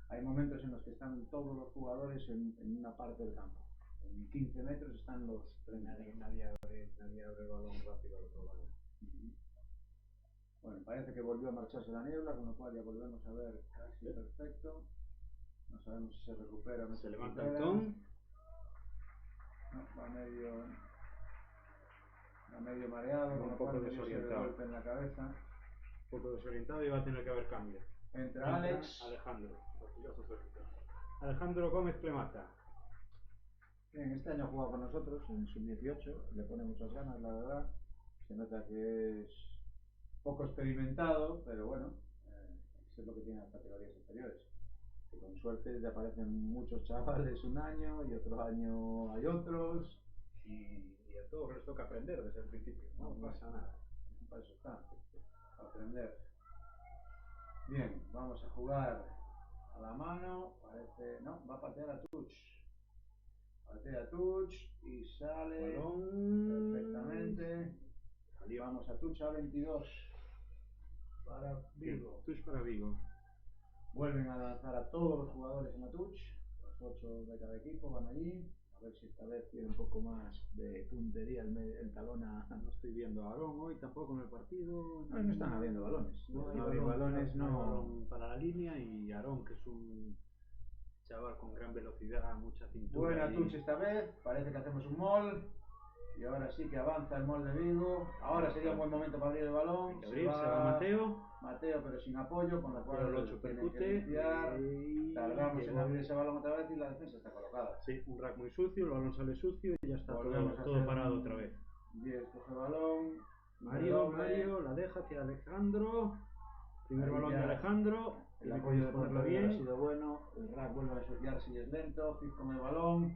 Hay momentos en los que están todos los jugadores en una parte del campo. En 15 metros están los 30. Nadie abre el balón rápido al otro lado. Bueno, parece que volvió a marcharse la niebla, con lo cual ya volvemos a ver casi perfecto. No sabemos si se recupera o no Se se levanta recupera. Antón. No, va medio. está medio mareado, Un con lo poco cual debió ser el desorientado. golpe en la cabeza. Un poco desorientado y va a tener que haber cambio. Entra Alex. Alejandro. Alejandro Gómez Clemata. Bien, este año ha jugado con nosotros en sub-18, le pone muchas ganas, la verdad. Se nota que es poco experimentado, pero bueno, eso es lo que tienen las categorías inferiores. Que con suerte te aparecen muchos chavales un año y otro año hay otros. Y a todos les toca aprender desde el principio. No pasa nada. Para eso está, aprender. Bien, vamos a jugar a la mano. Parece, no, va a patear a touch. Patea touch y sale Balón. perfectamente. Salió. Vamos a touch a 22 para Vigo. Touch para Vigo. Vuelven a lanzar a todos los jugadores en la touch. Los 8 de cada equipo van allí. A ver si esta vez tiene un poco más de puntería el talón a... No estoy viendo a Aarón hoy tampoco en el partido. No, no están habiendo balones. No hay balones, no hay no. balón para la línea y Aarón, que es un chaval con gran velocidad, mucha cintura. Buena y... touch esta vez. Parece que hacemos un mall. Y ahora sí que avanza el mall de Vigo. Ahora sería un buen momento para abrir el balón. Se va Mateo. Mateo, pero sin apoyo, con lo cual lo 8 tienen que percute. limpiar. Tardamos en llegó. abrir ese balón otra vez y la defensa está colocada. Sí, un rack muy sucio, el balón sale sucio y ya está Volvemos a todo hacer parado un- otra vez. 10 coge el balón. Mario la deja hacia Alejandro. Primer Ahí balón de ya Alejandro. El Tiene que apoyo de disponerlo Pontevedra ha bien. sido bueno. El rack vuelve a ensuciarse y es lento. Fizz con el balón.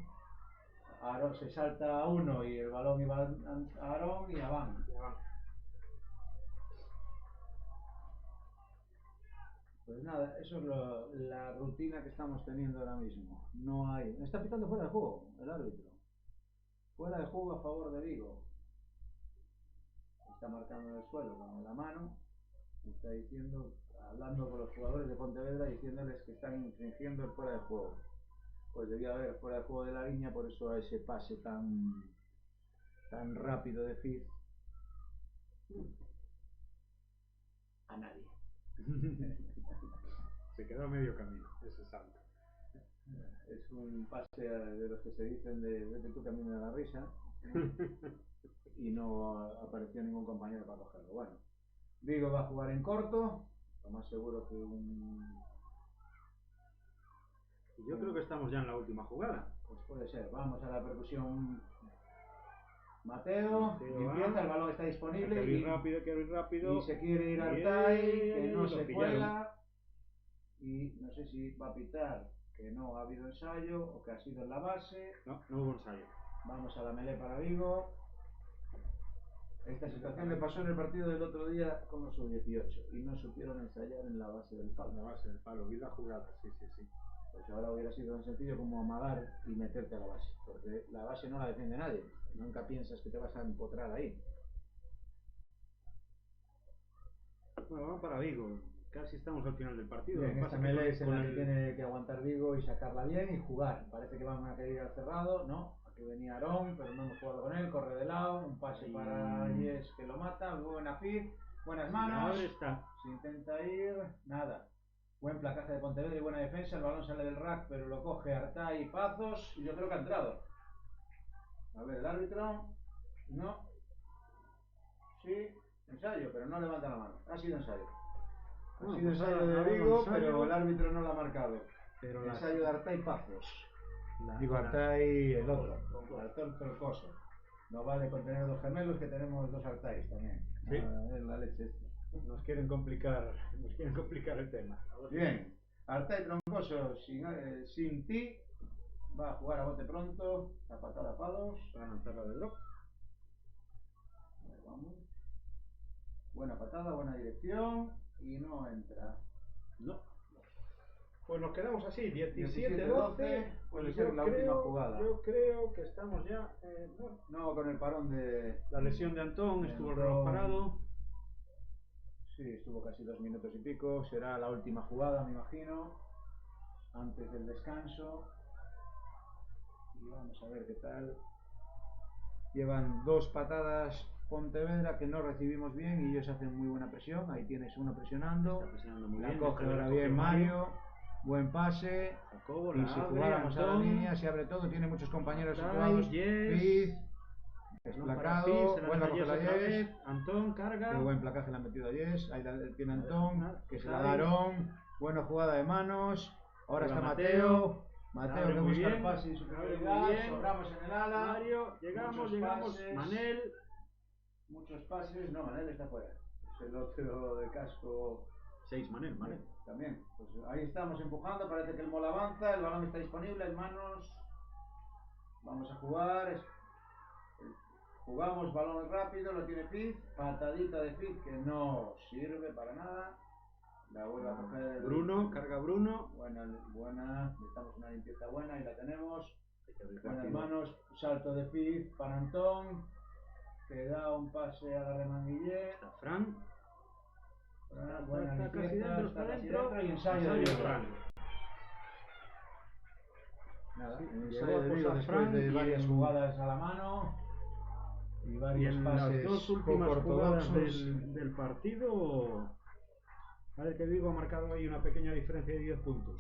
Aarón se salta a uno y el balón iba a Aarón y a Van. Pues nada, eso es la rutina que estamos teniendo ahora mismo. No hay. Me está pitando fuera de juego el árbitro. Fuera de juego a favor de Vigo. Está marcando en el suelo con la mano. Está diciendo, hablando con los jugadores de Pontevedra, diciéndoles que están infringiendo el fuera de juego. Pues debía haber fuera de juego de la línea, por eso ese pase tan rápido de Fizz a nadie. Se quedó a medio camino, ese salto. Es un pase de los que se dicen de vete tú que a mí me da la risa, ¿no? Y no apareció ningún compañero para cogerlo. Bueno, Vigo va a jugar en corto, lo más seguro que Yo creo que estamos ya en la última jugada. pues puede ser. Vamos a la percusión. Mateo limpieza, va. el balón está disponible Quiero ir rápido. y se quiere ir Artai, que no se cuela, y no sé si va a pitar que no ha habido ensayo o que ha sido en la base. No hubo ensayo. Vamos a la melee para Vigo. Esta situación le pasó en el partido del otro día con los sub-18 y no supieron ensayar en la base del palo. La base del palo, vi la jugada, sí. Pues ahora hubiera sido tan sencillo como amagar y meterte a la base, porque la base no la defiende nadie. Nunca piensas que te vas a empotrar ahí. Bueno, vamos para Vigo. Casi estamos al final del partido. Bien, Lo que esta pasa es que melee es en con la que el- tiene que aguantar Vigo y sacarla bien y jugar. Parece que van a querer ir al cerrado, no. Aquí venía Aarón, pero no hemos jugado con él. Corre de lado, un pase para Yes que lo mata. Buena Fizz, buenas manos. Ahora está. Se intenta ir, nada. Buen placaje de Pontevedra y buena defensa. El balón sale del rack, pero lo coge Artai y Pazos. Y yo creo que ha entrado. A ver, el árbitro. No. Sí, ensayo, pero no levanta la mano. Ha sido ensayo. Ha Bueno, sido pues ensayo ahora de hago Vigo, ensayo. pero el árbitro no lo ha marcado. Pero Ensayo de Artai y Pazos. la- Digo, Artai el otro. Artai Troncoso. No vale con tener dos gemelos, que tenemos dos Artais también. Sí. Es la leche esta. Nos quieren complicar el tema. Bien, Artai Troncoso sin ti va a jugar a bote pronto, la patada a palos. Para lanzarla de drop. A ver, vamos. Buena patada, buena dirección y no entra. No. Pues nos quedamos así, 17-12, 17-12. puede Pues ser yo la creo- última jugada. Yo creo que estamos ya. Bueno, No, con el parón de... la lesión de Antón, De estuvo el Antón. reloj parado. Sí, estuvo casi 2 minutos y pico. Será la última jugada, me imagino, antes del descanso. Y vamos a ver qué tal. Llevan 2 patadas Pontevedra que no recibimos bien y ellos hacen muy buena presión. Ahí tienes uno presionando. Está presionando muy La bien. coge esta ahora la bien cogió Mario. Buen pase. Jacobo, Y la si abre, jugáramos a la Antón. línea, se abre todo. Tiene muchos compañeros Artai, situados. Yes. Fizz. Balón para Desplacado, Pi, se la buena deja coge Yes la otra Yes. vez. Antón carga. Qué buen placaje le ha metido a Yes. Ahí la tiene Antón, Ah, que se está la da ahí. Aarón. Buena jugada de manos. Ahora Ahí va está Mateo. Mateo. Mateo Abre que muy busca el bien. pase y Abre muy superioridad. bien. Sobramos en el ala. Mario, llegamos, Muchos llegamos. pases. Manel. Muchos pases. No, Manel está fuera. Es el otro de casco. 6, Manel. También. Pues ahí estamos empujando. Parece que el Mola avanza. El balón está disponible en manos. Vamos a jugar. Jugamos balón rápido. Lo tiene Piz. Patadita de Piz que no sirve para nada. La vuelve a coger Bruno, carga Bruno. Buena. Necesitamos una limpieza buena y la tenemos. Hay que abrir Buenas rápido. manos. Salto de Piz para Antón. Que da un pase a la remanguillé. Está Fran. Buena Está limpieza, casi dentro, está casi dentro. y ensayo de Fran. Vigo. Nada, Sí, ensayo llegó a de Vigo posar después Fran de y varias en- jugadas a la mano y Y varios en pases las dos últimas poco jugadas ortodoxos. del partido, parece que Vigo ha marcado ahí una pequeña diferencia de 10 puntos.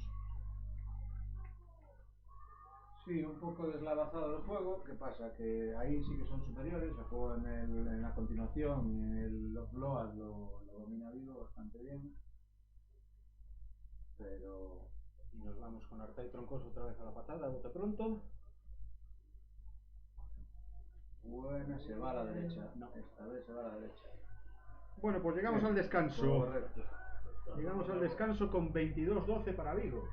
Sí, un poco deslavazado el juego. ¿Qué pasa? Que ahí sí que son superiores. El juego en la continuación y en el offload lo domina Vigo bastante bien. Pero Y nos vamos con Arta y Troncoso otra vez a la patada, bote pronto. buena, se va a la derecha. No, esta vez se va a la derecha. Bueno, pues llegamos Bien, al descanso. correcto. Llegamos al descanso con 22-12 para Vigo.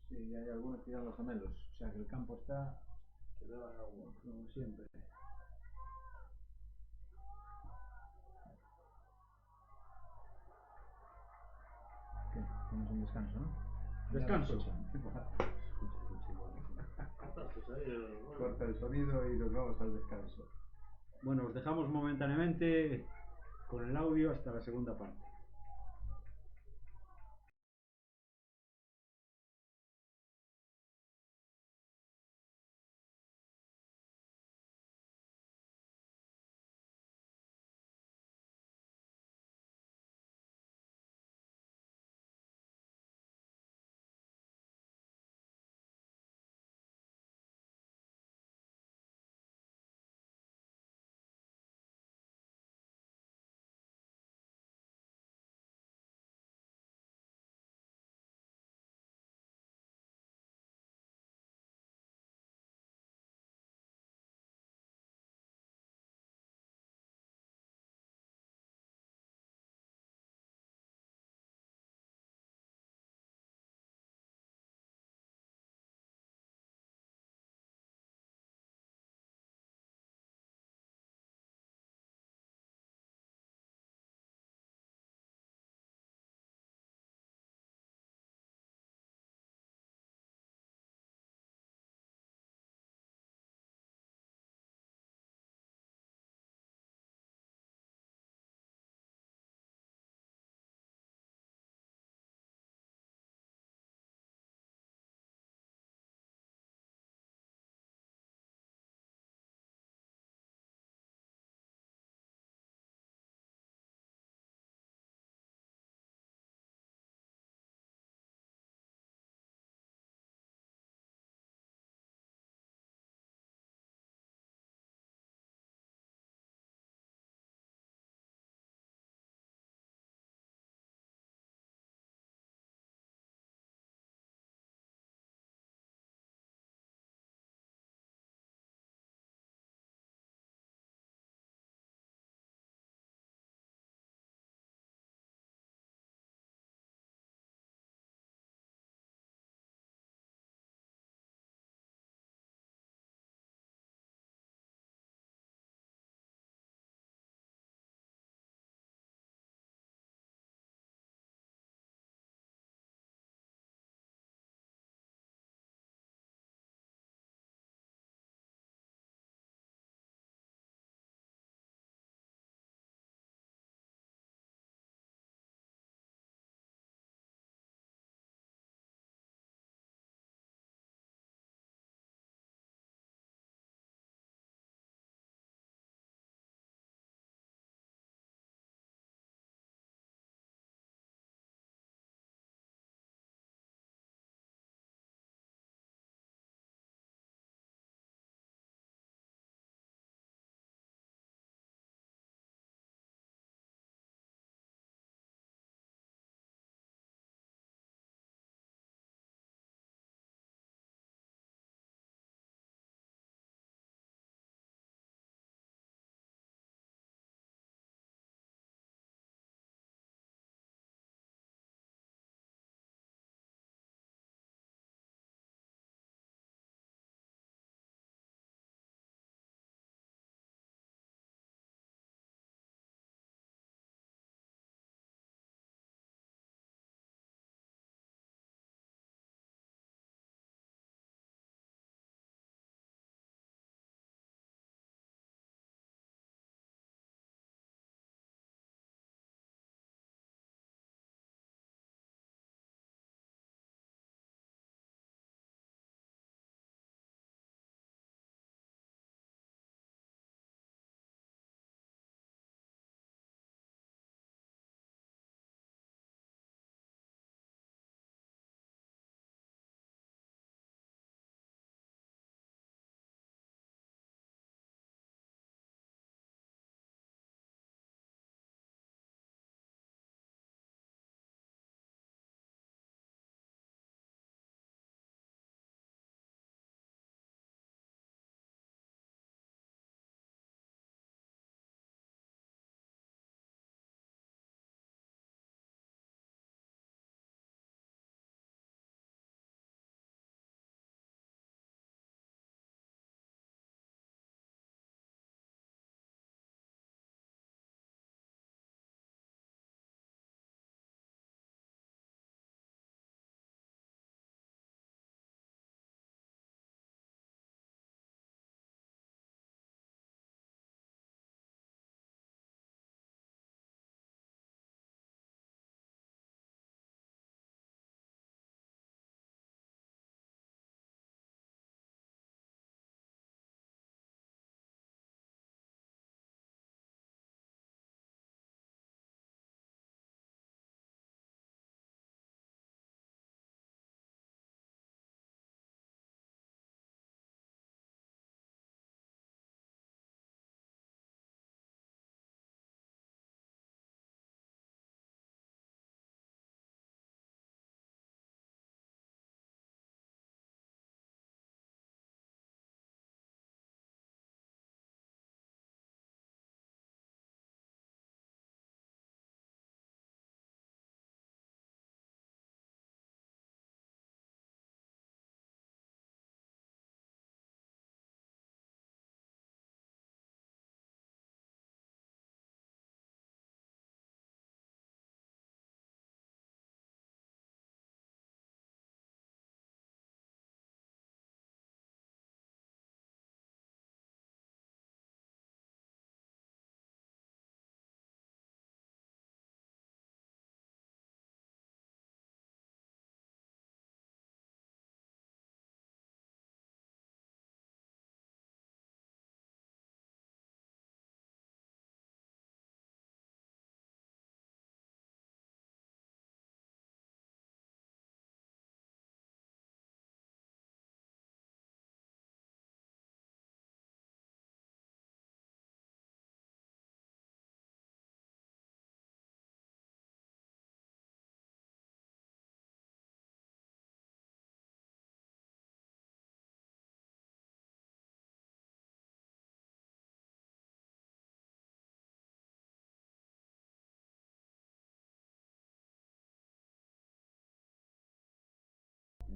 Sí, hay algunos que dan los gemelos. O sea que el campo está como siempre. ¿Qué? Estamos en descanso, ¿no? Descanso. Ya lo escuchan. Corta el sonido y nos vamos al descanso. Bueno, os dejamos momentáneamente con el audio hasta la segunda parte.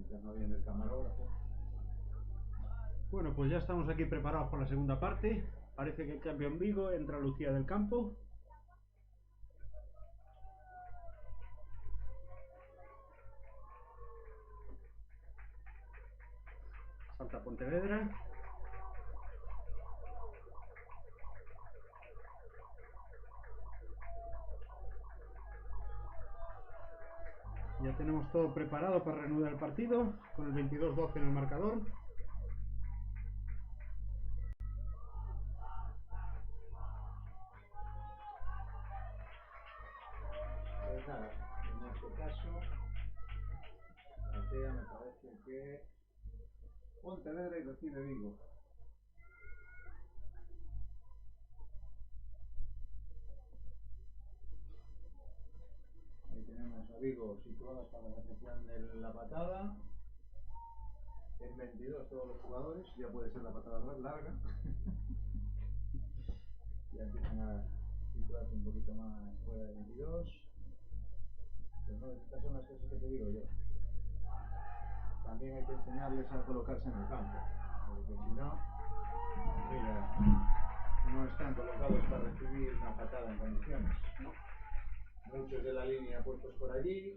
mientras no viene el camarógrafo. Bueno, pues ya estamos aquí preparados por la segunda parte. Parece que cambia en Vigo, entra Lucía del Campo. Salta Pontevedra. Ya tenemos todo preparado para reanudar el partido, con el 22-12 en el marcador. Pues nada, en este caso, plantea, me parece que Pontevedra y recibe Vigo. Ahí tenemos a Vigo situados para la recepción de la patada. En 22 todos los jugadores, ya puede ser la patada larga. Ya empiezan a situarse un poquito más fuera de 22. Pero no, estas son las cosas que te digo yo. También hay que enseñarles a colocarse en el campo, porque si no, mira, no están colocados para recibir una patada en condiciones, ¿no? Muchos de la línea puestos por allí,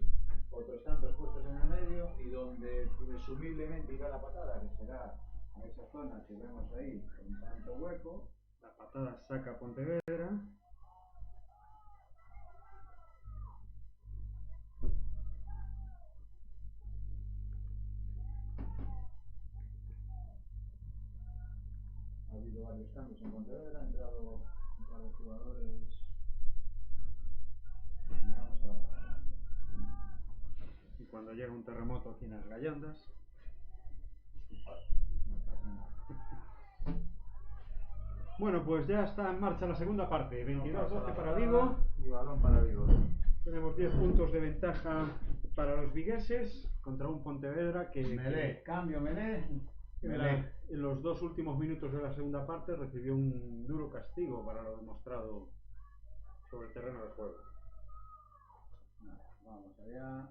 otros tantos puestos en el medio, y donde presumiblemente irá la patada, que será a esa zona que vemos ahí, con tanto hueco. La patada saca Pontevedra. Ha habido varios cambios en Pontevedra, ha entrado un par de jugadores y vamos a la patada. Y cuando llega un terremoto aquí en las Gallandas. No pasa nada. Bueno, pues ya está en marcha la segunda parte. No pasa 22-12 la para patada Vigo. y balón para Vigo. Tenemos 10 puntos de ventaja para los vigueses contra un Pontevedra que Melé, cambio Melé. en los 2 últimos minutos de la segunda parte recibió un duro castigo para lo demostrado sobre el terreno de juego. Vamos allá.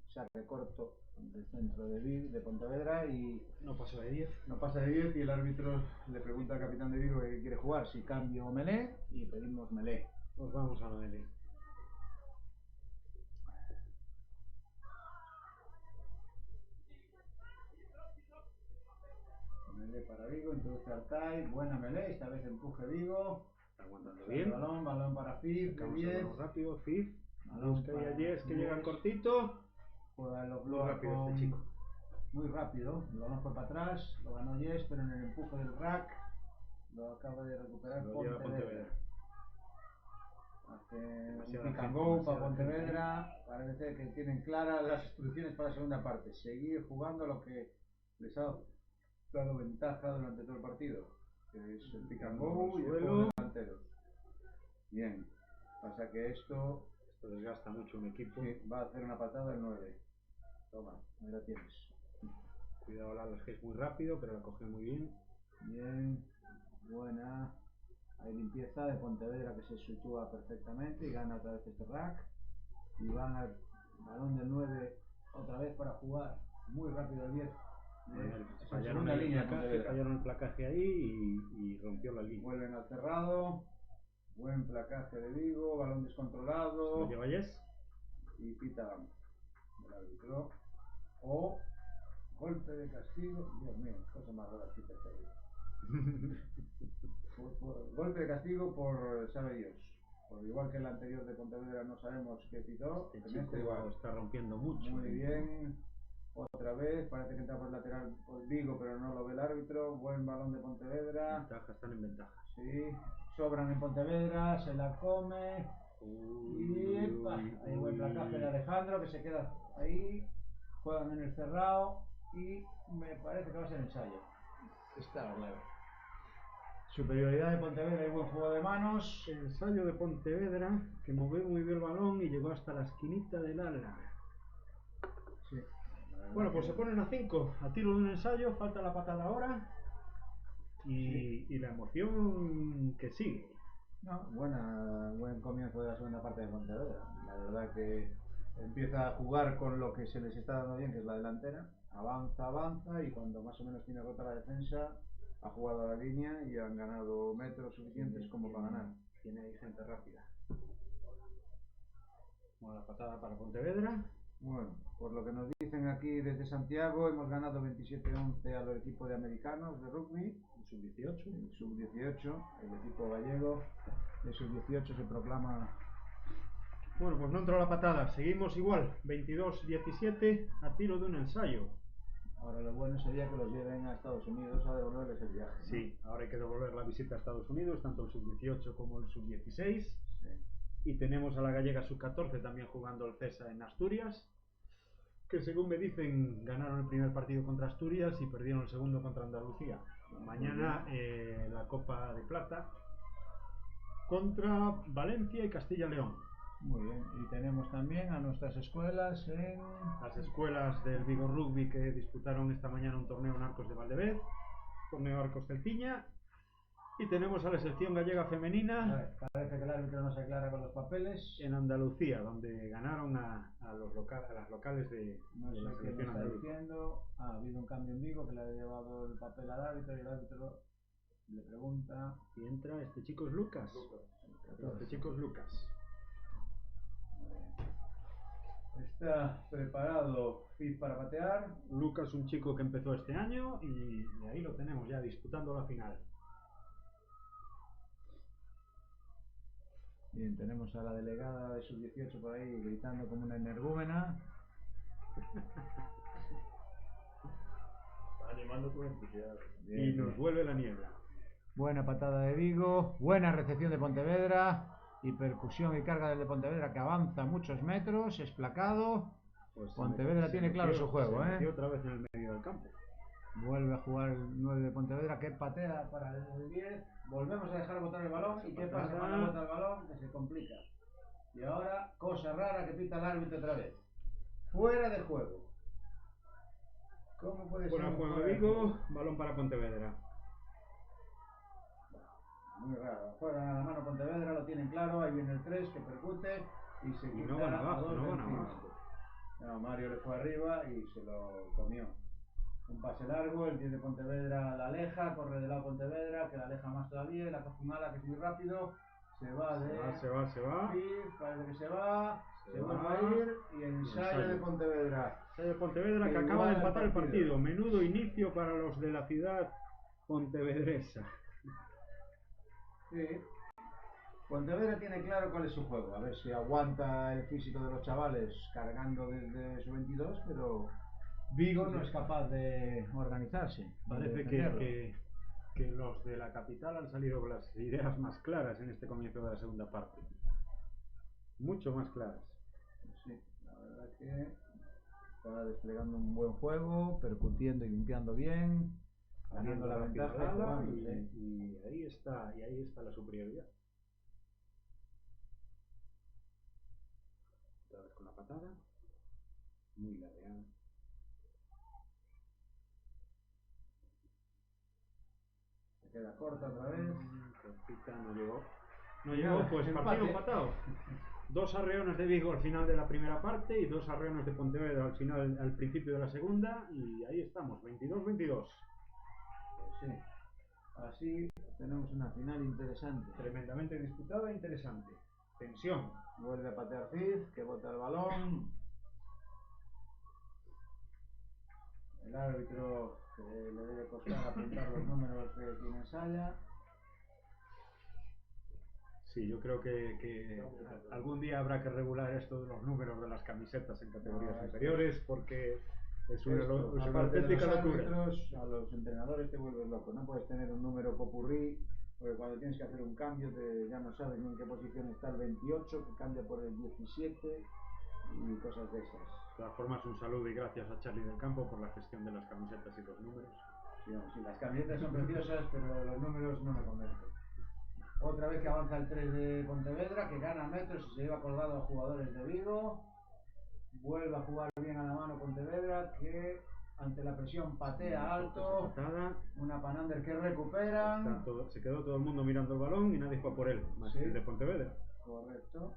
Saque corto del centro de Pontevedra y No pasa de 10. no pasa de 10 y el árbitro le pregunta al capitán de Vigo que quiere jugar, si cambio o Melé, y pedimos Melé. Pues vamos a la Melé. Melé para Vigo, introduce Artay, buena Melé, esta vez empuje Vigo. Está aguantando Saca bien. balón para Fif, de Sacamos 10. el balón rápido. Fif. Balón Busca ahí a para Jess que llega Jess. cortito. Juega el Muy offload rápido con... este chico. Muy rápido, el balón fue para atrás, lo ganó Jess, pero en el empuje del rack lo acaba de recuperar Lo lleva Pontevedra. Pontevedra. Hace un Demasiada pick and gente, go para demasiada Pontevedra. Parece ser que tienen claras las instrucciones para la segunda parte. Seguir jugando lo que les ha dado ventaja durante todo el partido, que es el pick and go y el juego de delanteros. Bien, pasa que esto desgasta mucho un equipo. sí, va a hacer una patada el 9. Toma, ahí la tienes. Cuidado, Lalo, es que es muy rápido, pero la cogió muy bien. Bien, buena. Hay limpieza de Pontevedra que se sitúa perfectamente y gana otra vez este rack. Y van al balón del 9 otra vez para jugar muy rápido el 10. Fallaron el placaje ahí y rompió la línea. Vuelven al cerrado. Buen placaje de Vigo, balón descontrolado. ¿Lo lleva Jess? Y pita el árbitro. O golpe de castigo. Dios mío, cosa más rara pita este árbitro. Golpe de castigo por sabe Dios. Por igual que el anterior de Pontevedra no sabemos qué pitó. Este en este chico igual. está rompiendo mucho. Muy bien. Otra vez, parece que entra por el lateral por Vigo, pero no lo ve el árbitro. Buen balón de Pontevedra. Ventaja, están en ventaja. Sí, sobran en Pontevedra, se la come. Y hay buen placaje de Alejandro que se queda ahí. Juegan en el cerrado y me parece que va a ser ensayo. Estaba claro. Superioridad de Pontevedra y buen juego de manos. Ensayo de Pontevedra que movió muy bien el balón y llegó hasta la esquinita del ala. Sí. Bueno, pues se ponen a 5 a tiro de un ensayo, falta la patada ahora y la emoción que sigue. No, buen comienzo de la segunda parte de Pontevedra. La verdad que empieza a jugar con lo que se les está dando bien, que es la delantera. avanza y cuando más o menos tiene rota la defensa ha jugado a la línea y han ganado metros suficientes como para ganar. Tiene ahí gente rápida. Bueno, la patada para Pontevedra. Bueno, por lo que nos dicen aquí desde Santiago, hemos ganado 27-11 al equipo de americanos de rugby, Sub-18. el sub-18, el equipo gallego de sub-18 se proclama. Bueno, pues no entró la patada. Seguimos igual. 22-17 a tiro de un ensayo. Ahora lo bueno sería que los lleven a Estados Unidos a devolverles el viaje, ¿no? Sí, ahora hay que devolver la visita a Estados Unidos, tanto el sub-18 como el sub-16. Sí. Y tenemos a la gallega sub-14 también jugando el CESA en Asturias, que según me dicen ganaron el primer partido contra Asturias y perdieron el segundo contra Andalucía. Mañana la Copa de Plata contra Valencia y Castilla y León. Muy bien, y tenemos también a nuestras escuelas en... Las escuelas del Vigo Rugby que disputaron esta mañana un torneo en Arcos de Valdevez, torneo Arcos Celtiña, y tenemos a la selección gallega femenina. Parece que el árbitro no se aclara con los papeles. En Andalucía, donde ganaron a las locales de No sé la qué me selección está andaluza. diciendo. Ha habido un cambio en Vigo que le ha llevado el papel al árbitro y el árbitro le pregunta. Y entra este chico es Lucas. Este chico es Lucas. Está preparado Fizz para patear. Lucas, un chico que empezó este año y ahí lo tenemos ya disputando la final. Bien, tenemos a la delegada de sub-18 por ahí gritando como una energúmena. Animando con entusiasmo. Bien, Y nos bien. vuelve la niebla. Buena patada de Vigo, buena recepción de Pontevedra y percusión y carga del de Pontevedra que avanza muchos metros, es placado. Pues Pontevedra tiene claro su juego, se metió ¿eh? otra vez en el medio del campo. Vuelve a jugar el 9 de Pontevedra que patea para el 10. Volvemos a dejar botar el balón. ¿Y qué pasa cuando bota el balón? Que se complica. Y ahora, cosa rara que pita el árbitro otra vez. Fuera de juego. ¿Cómo puede Fuera ser? de juego fuera de de Vigo, juego? balón para Pontevedra. Muy raro. Juegan a la mano Pontevedra, lo tienen claro. Ahí viene el 3 que percute y se Y quita no van a abajo, dos no de van encima. abajo. No, Mario le fue arriba y se lo comió. Un pase largo, el 10 de Pontevedra la aleja, corre de lado Pontevedra, que la aleja más todavía, y la coge un ala que es muy rápido, se va de... Se va. Fizz, parece que se va, se va. vuelve a ir, y ensayo de Pontevedra. De Pontevedra que Que acaba de iguala el empatar el partido. partido. Menudo inicio para los de la ciudad pontevedresa. Sí. Pontevedra tiene claro cuál es su juego, a ver si aguanta el físico de los chavales cargando desde su 22, pero Vigo no es capaz de organizarse. Parece de que, defenderlo. que los de la capital han salido con las ideas más claras en este comienzo de la segunda parte. Mucho más claras. Sí, la verdad que está desplegando un buen juego, percutiendo y limpiando bien, ganando la rápido ventaja y al ala, jugando, y sí. ahí está la superioridad. Otra vez con la patada. Muy larga. Se queda corta otra vez. Cortita, no llegó. No Y llegó, nada, pues empate. partido empatado. 2 arreones de Vigo al final de la primera parte y 2 arreones de Pontevedra al final, al principio de la segunda, y ahí estamos, 22-22. Pues sí, así tenemos una final interesante. Tremendamente disputada e interesante. Tensión. Vuelve a patear Fizz, que bota el balón. El árbitro le debe costar apuntar los números de quien ensaya. Sí, yo creo que algún día habrá que regular esto de los números de las camisetas en categorías No, inferiores, porque es una Aparte de auténtica los locura. árbitros, a los entrenadores te vuelves loco. No puedes tener un número popurrí, porque cuando tienes que hacer un cambio ya no sabes ni en qué posición está el 28, que cambia por el 17 y cosas de esas. De todas formas, un saludo y gracias a Charlie del Campo por la gestión de las camisetas y los números. Sí, las camisetas son preciosas, pero los números no me convencen. Otra vez que avanza el 3 de Pontevedra, que gana metros y se lleva colgado a jugadores de Vigo. Vuelve a jugar bien a la mano Pontevedra, que ante la presión patea alto. Una Panander que recuperan. Se quedó todo el mundo mirando el balón y nadie fue por él, más que el de Pontevedra. Correcto.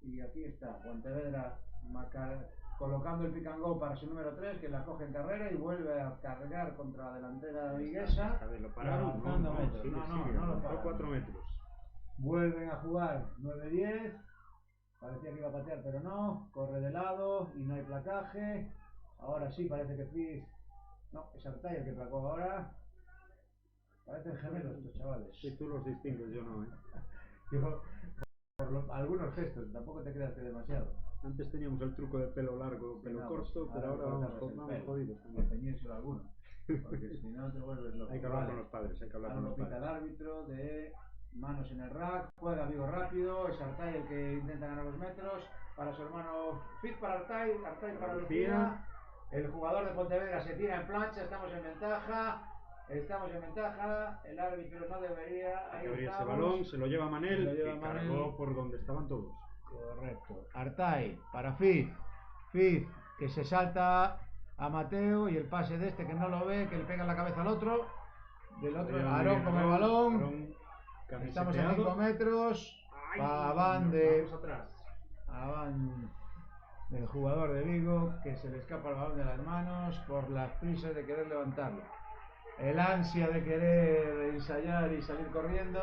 Y aquí está, Pontevedra marca colocando el pick and go para su número 3, que la coge en carrera y vuelve a cargar contra la delantera viguesa. Esta vez lo pararon, avanzando metros. sigue, No sigue, lo avanzó paran. 4 metros. Vuelven a jugar 9-10. Parecía que iba a patear, pero no. Corre de lado y no hay placaje. Ahora sí, parece que Fizz. No, es Artay el que placó ahora. Parecen gemelos estos chavales. Si tú los distingues, yo no, ¿eh? Yo, algunos gestos, tampoco te creas que demasiado. Antes teníamos el truco de pelo largo, pelo No, corto, pues, pero ahora vamos jodidos O también. ceñírselo a alguno. Porque si no te vuelves loco. Hay que hablar Vale. con los padres, hay que hablar con Algo los pita el padres. árbitro de manos en el rack. Juega Vigo rápido. Es Artay el que intenta ganar los metros. Para su hermano Fizz para Artay. Artay para Lucía. El jugador de Pontevedra se tira en plancha. Estamos en ventaja. El árbitro no debería. Hay Ahí que abrir ese estamos. balón, se lo lleva Manel, Se lo lleva que Manel. cargó por donde estaban todos. Correcto. Artay para Fizz. Fizz que se salta a Mateo y el pase de este que no lo ve, que le pega en la cabeza al otro. Del otro, Aarón con el balón. Aarón, Estamos a camiseteado. 5 metros. Ay, Paván vamos atrás. Aván del jugador de Vigo, que se le escapa el balón de las manos por las prisas de querer levantarlo. El ansia de querer ensayar y salir corriendo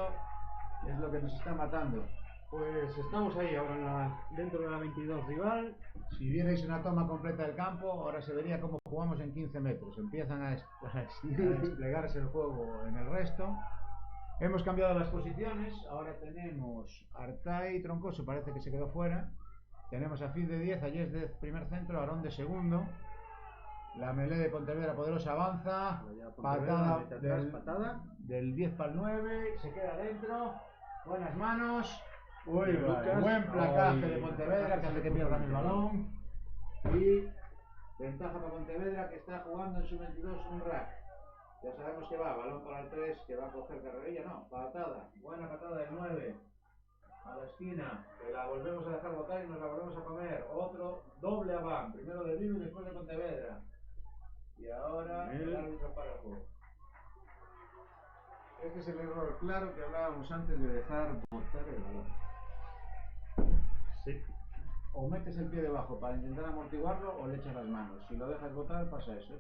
es lo que nos está matando. Pues estamos ahí ahora dentro de la 22 rival. Si vierais una toma completa del campo, ahora se vería cómo jugamos en 15 metros. Empiezan a desplegarse el juego en el resto. Hemos cambiado las posiciones. Ahora tenemos Artay Troncoso, parece que se quedó fuera. Tenemos a Fizz de 10, a Yes de primer centro, Aarón de segundo. La melee de Pontevedra Poderosa avanza. Patada del 10 para el 9. Se queda dentro. Buenas manos. Uy, Lucas. buen placaje Ay, de Pontevedra que hace que pierdan el balón. Y ventaja para Pontevedra que está jugando en su 22 un rack. Ya sabemos que va, balón para el 3 que va a coger carrerilla, no, patada. Buena patada del 9 a la esquina, que la volvemos a dejar botar y nos la volvemos a comer. Otro doble Aván, primero de Vigo y después de Pontevedra. Y ahora el árbitro para el juego. Este es el error claro que hablábamos antes de dejar botar el balón. Sí. O metes el pie debajo para intentar amortiguarlo o le echas las manos. Si lo dejas botar pasa eso.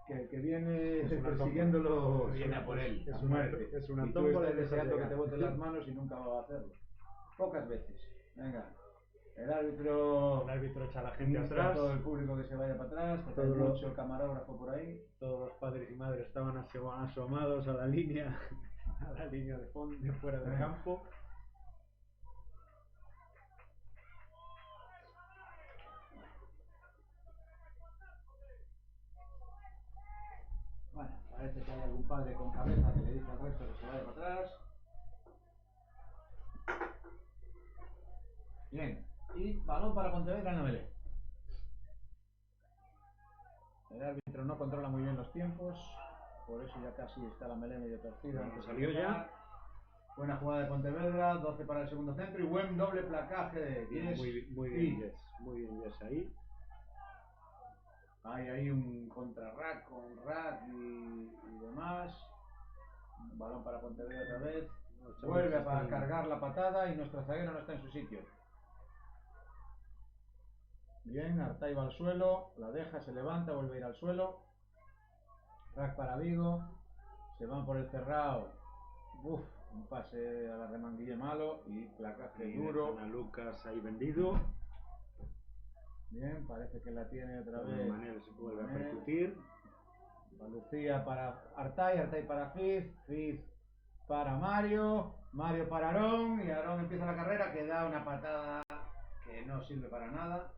Que el que viene persiguiéndolo viene a por él. Es a una, muerte. es una Y tú tómbola estás y deseando que dejas te boten las manos y nunca va a hacerlo. Pocas veces. Venga. El árbitro echa a la gente insta atrás. a todo el público que se vaya para atrás. Porque hay Todo lo- mucho camarógrafo por ahí. Todos los padres y madres estaban asomados a la línea, de fondo, de fuera del campo. Bueno, parece que hay algún padre con cabeza que le dice al resto que se vaya para atrás. Bien. Y balón para Pontevedra en la melee. El árbitro no controla muy bien los tiempos, por eso ya casi está la melee medio torcida. Bueno, antes de salió empezar. ya. Buena jugada de Pontevedra, 12 para el segundo centro y buen doble placaje de 10. Muy bien, Yes. Muy bien, Yes ahí. Hay ahí un contrarrack con rack y demás. Balón para Pontevedra otra vez. Vuelve a cargar la patada y nuestro zaguero no está en su sitio. Bien, Artay va al suelo, la deja, se levanta, vuelve a ir al suelo. Rack para Vigo. Se van por el cerrado. Uf, un pase a la remanguilla malo y placaje duro. Dejan a Lucas ahí vendido. Bien, parece que la tiene otra vez. Manel se vuelve a percutir. Lucía para Artay, Artay para Fizz, Fizz para Mario, Mario para Aarón y Aarón empieza la carrera que da una patada que no sirve para nada.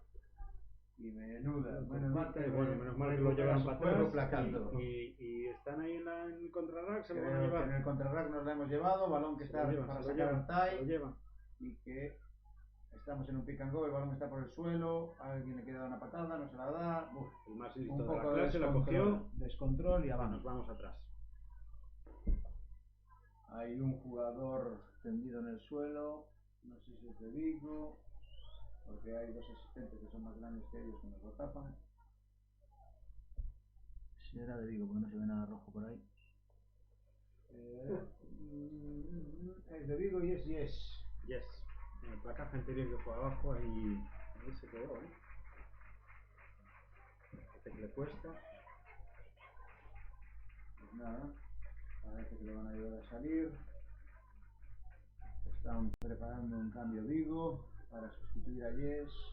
Y menuda, menos mal que lo llevan para atrás placando. y están ahí en el contrarrack, se lo van a Creo que llevar. en el contrarrack nos la hemos llevado, balón que está para sacar a Artay y que estamos en un pick and go, el balón está por el suelo, a alguien le queda una patada, no se la da. Uf, el más listo un de la poco clase la cogió. Descontrol y Nos vamos atrás. Hay un jugador tendido en el suelo, no sé si es de Vigo, porque hay dos asistentes que son más grandes que ellos que nos lo tapan. Si era de Vigo, porque no se ve nada rojo por ahí. Es de Vigo y es Yes. En el placaje anterior que fue abajo ahí se quedó, ¿eh? parece que le cuesta. Pues nada, parece que le van a ayudar a salir. Están preparando un cambio Vigo para sustituir a Yes.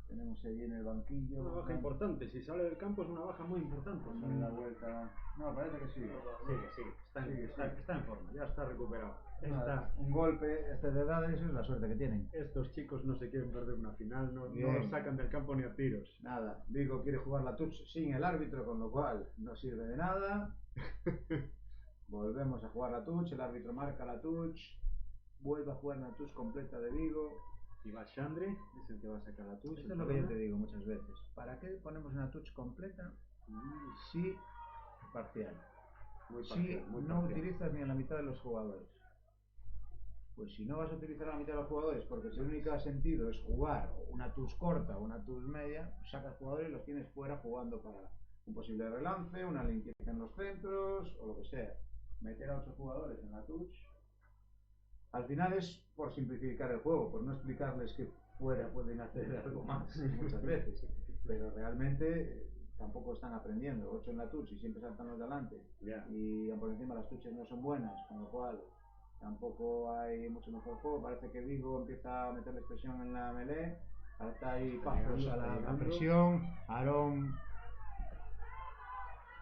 Tenemos allí en el banquillo. Una baja importante, si sale del campo es una baja muy importante. Dándole la vuelta. No, parece que sí. Está en forma, ya está recuperado. Nada, un golpe de edades es la suerte que tienen. Estos chicos no se quieren perder una final, no Bien. los sacan del campo ni a tiros. Nada, Vigo quiere jugar la touch sin el árbitro, con lo cual no sirve de nada. Volvemos a jugar la touch, el árbitro marca la touch, vuelve a jugar la touch completa de Vigo. Y va Xandri, es el que va a sacar la touch. Esto es lo que yo te digo muchas veces. ¿Para qué ponemos una touch completa si parcial? Si no utilizas ni a la mitad de los jugadores. Pues si no vas a utilizar a la mitad de los jugadores porque si el único sentido es jugar una touch corta o una touch media, pues sacas jugadores y los tienes fuera jugando para un posible relance, una limpieza en los centros o lo que sea. Meter a 8 jugadores en la touch. Al final es por simplificar el juego, por no explicarles que fuera pueden hacer algo más muchas veces. Pero realmente tampoco están aprendiendo. 8 en la touch y siempre saltan los de delante. Yeah. Y por encima las touches no son buenas, con lo cual tampoco hay mucho mejor juego. Parece que Vigo empieza a meterle presión en la melee. Está ahí pasos a la presión. Aarón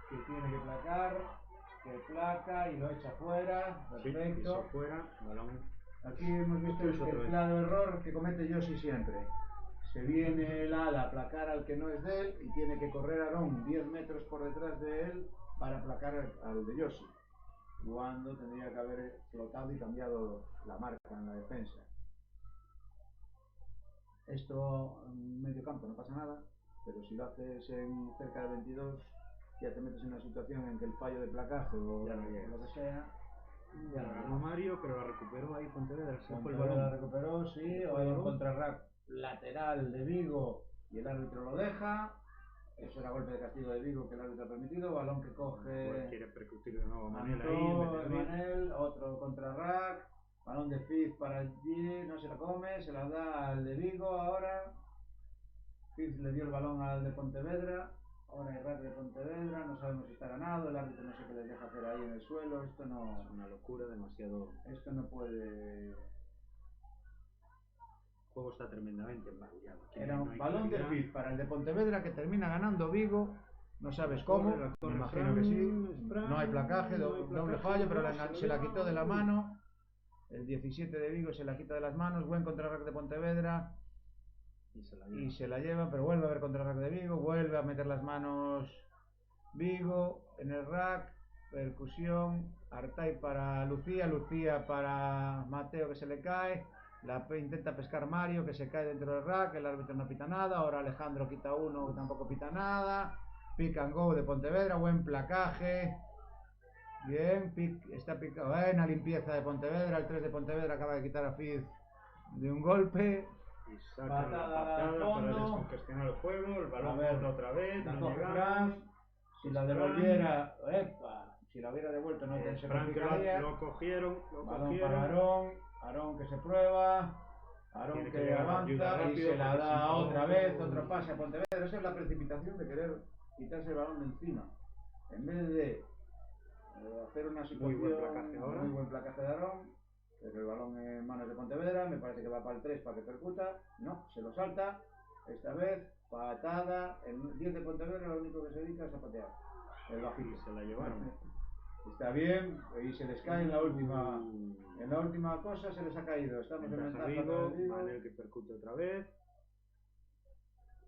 que tiene que placar, que placa y lo echa fuera. Perfecto. Sí, fuera, balón. Aquí hemos visto el claro error que comete Yoshi siempre. Se viene el ala a aplacar al que no es de él y tiene que correr Aarón 10 metros por detrás de él para aplacar al de Yoshi, cuando tendría que haber flotado y cambiado la marca en la defensa. Esto en medio campo no pasa nada, pero si lo haces en cerca de 22 ya te metes en una situación en que el fallo de placaje o lo que sea. Ya la ganó Mario, pero la recuperó ahí Pontevedra. Pontevedra la recuperó, sí, o hay un contrarrack lateral de Vigo y el árbitro lo deja. Eso era golpe de castigo de Vigo que el árbitro ha permitido. Balón que coge. Quiere percutir de nuevo a Manel ahí. Manel, otro contrarrack. Balón de Fizz para allí, no se la come, se la da al de Vigo ahora. Fizz le dio el balón al de Pontevedra. Ahora hay rack de Pontevedra, no sabemos si está ganado, el árbitro no sé qué les deja hacer ahí en el suelo, esto no... Es una locura, demasiado... Esto no puede... El juego está tremendamente embarullado. Era un balón de Fizz para el de Pontevedra que termina ganando Vigo, no sabes cómo, me imagino que sí, no hay placaje, doble fallo, pero se la quitó de la mano, el 17 de Vigo se la quita de las manos, buen contrarrack de Pontevedra. Y se la lleva, pero vuelve a haber contrarrack de Vigo, vuelve a meter las manos Vigo en el rack, percusión, Artay para Lucía, Lucía para Mateo que se le cae, intenta pescar Mario que se cae dentro del rack, el árbitro no pita nada, ahora Alejandro quita uno que tampoco pita nada, pick and go de Pontevedra, buen placaje, bien, está picado, buena limpieza de Pontevedra, el 3 de Pontevedra acaba de quitar a Fizz de un golpe. Y saca la patada para descongestionar el juego, el balón bota otra vez, la no coge llegamos. Frank, si la devolviera, si la hubiera devuelto no se complicaría. Lo cogieron, balón para Aarón que se prueba, Aarón que avanza y se la da otra vez, otro pase a Pontevedra. Esa es la precipitación de querer quitarse el balón de encima. En vez de hacer una situación, muy buen placaje de Aarón, pero el balón en manos de Pontevedra, me parece que va para el 3 para que percuta, no, se lo salta, esta vez, patada, el 10 de Pontevedra lo único que se dedica es a patear, el bajito. Se la llevaron. Está bien, y se les cae en la última cosa se les ha caído, estamos en ventaja de Vigo. Manel que percute otra vez,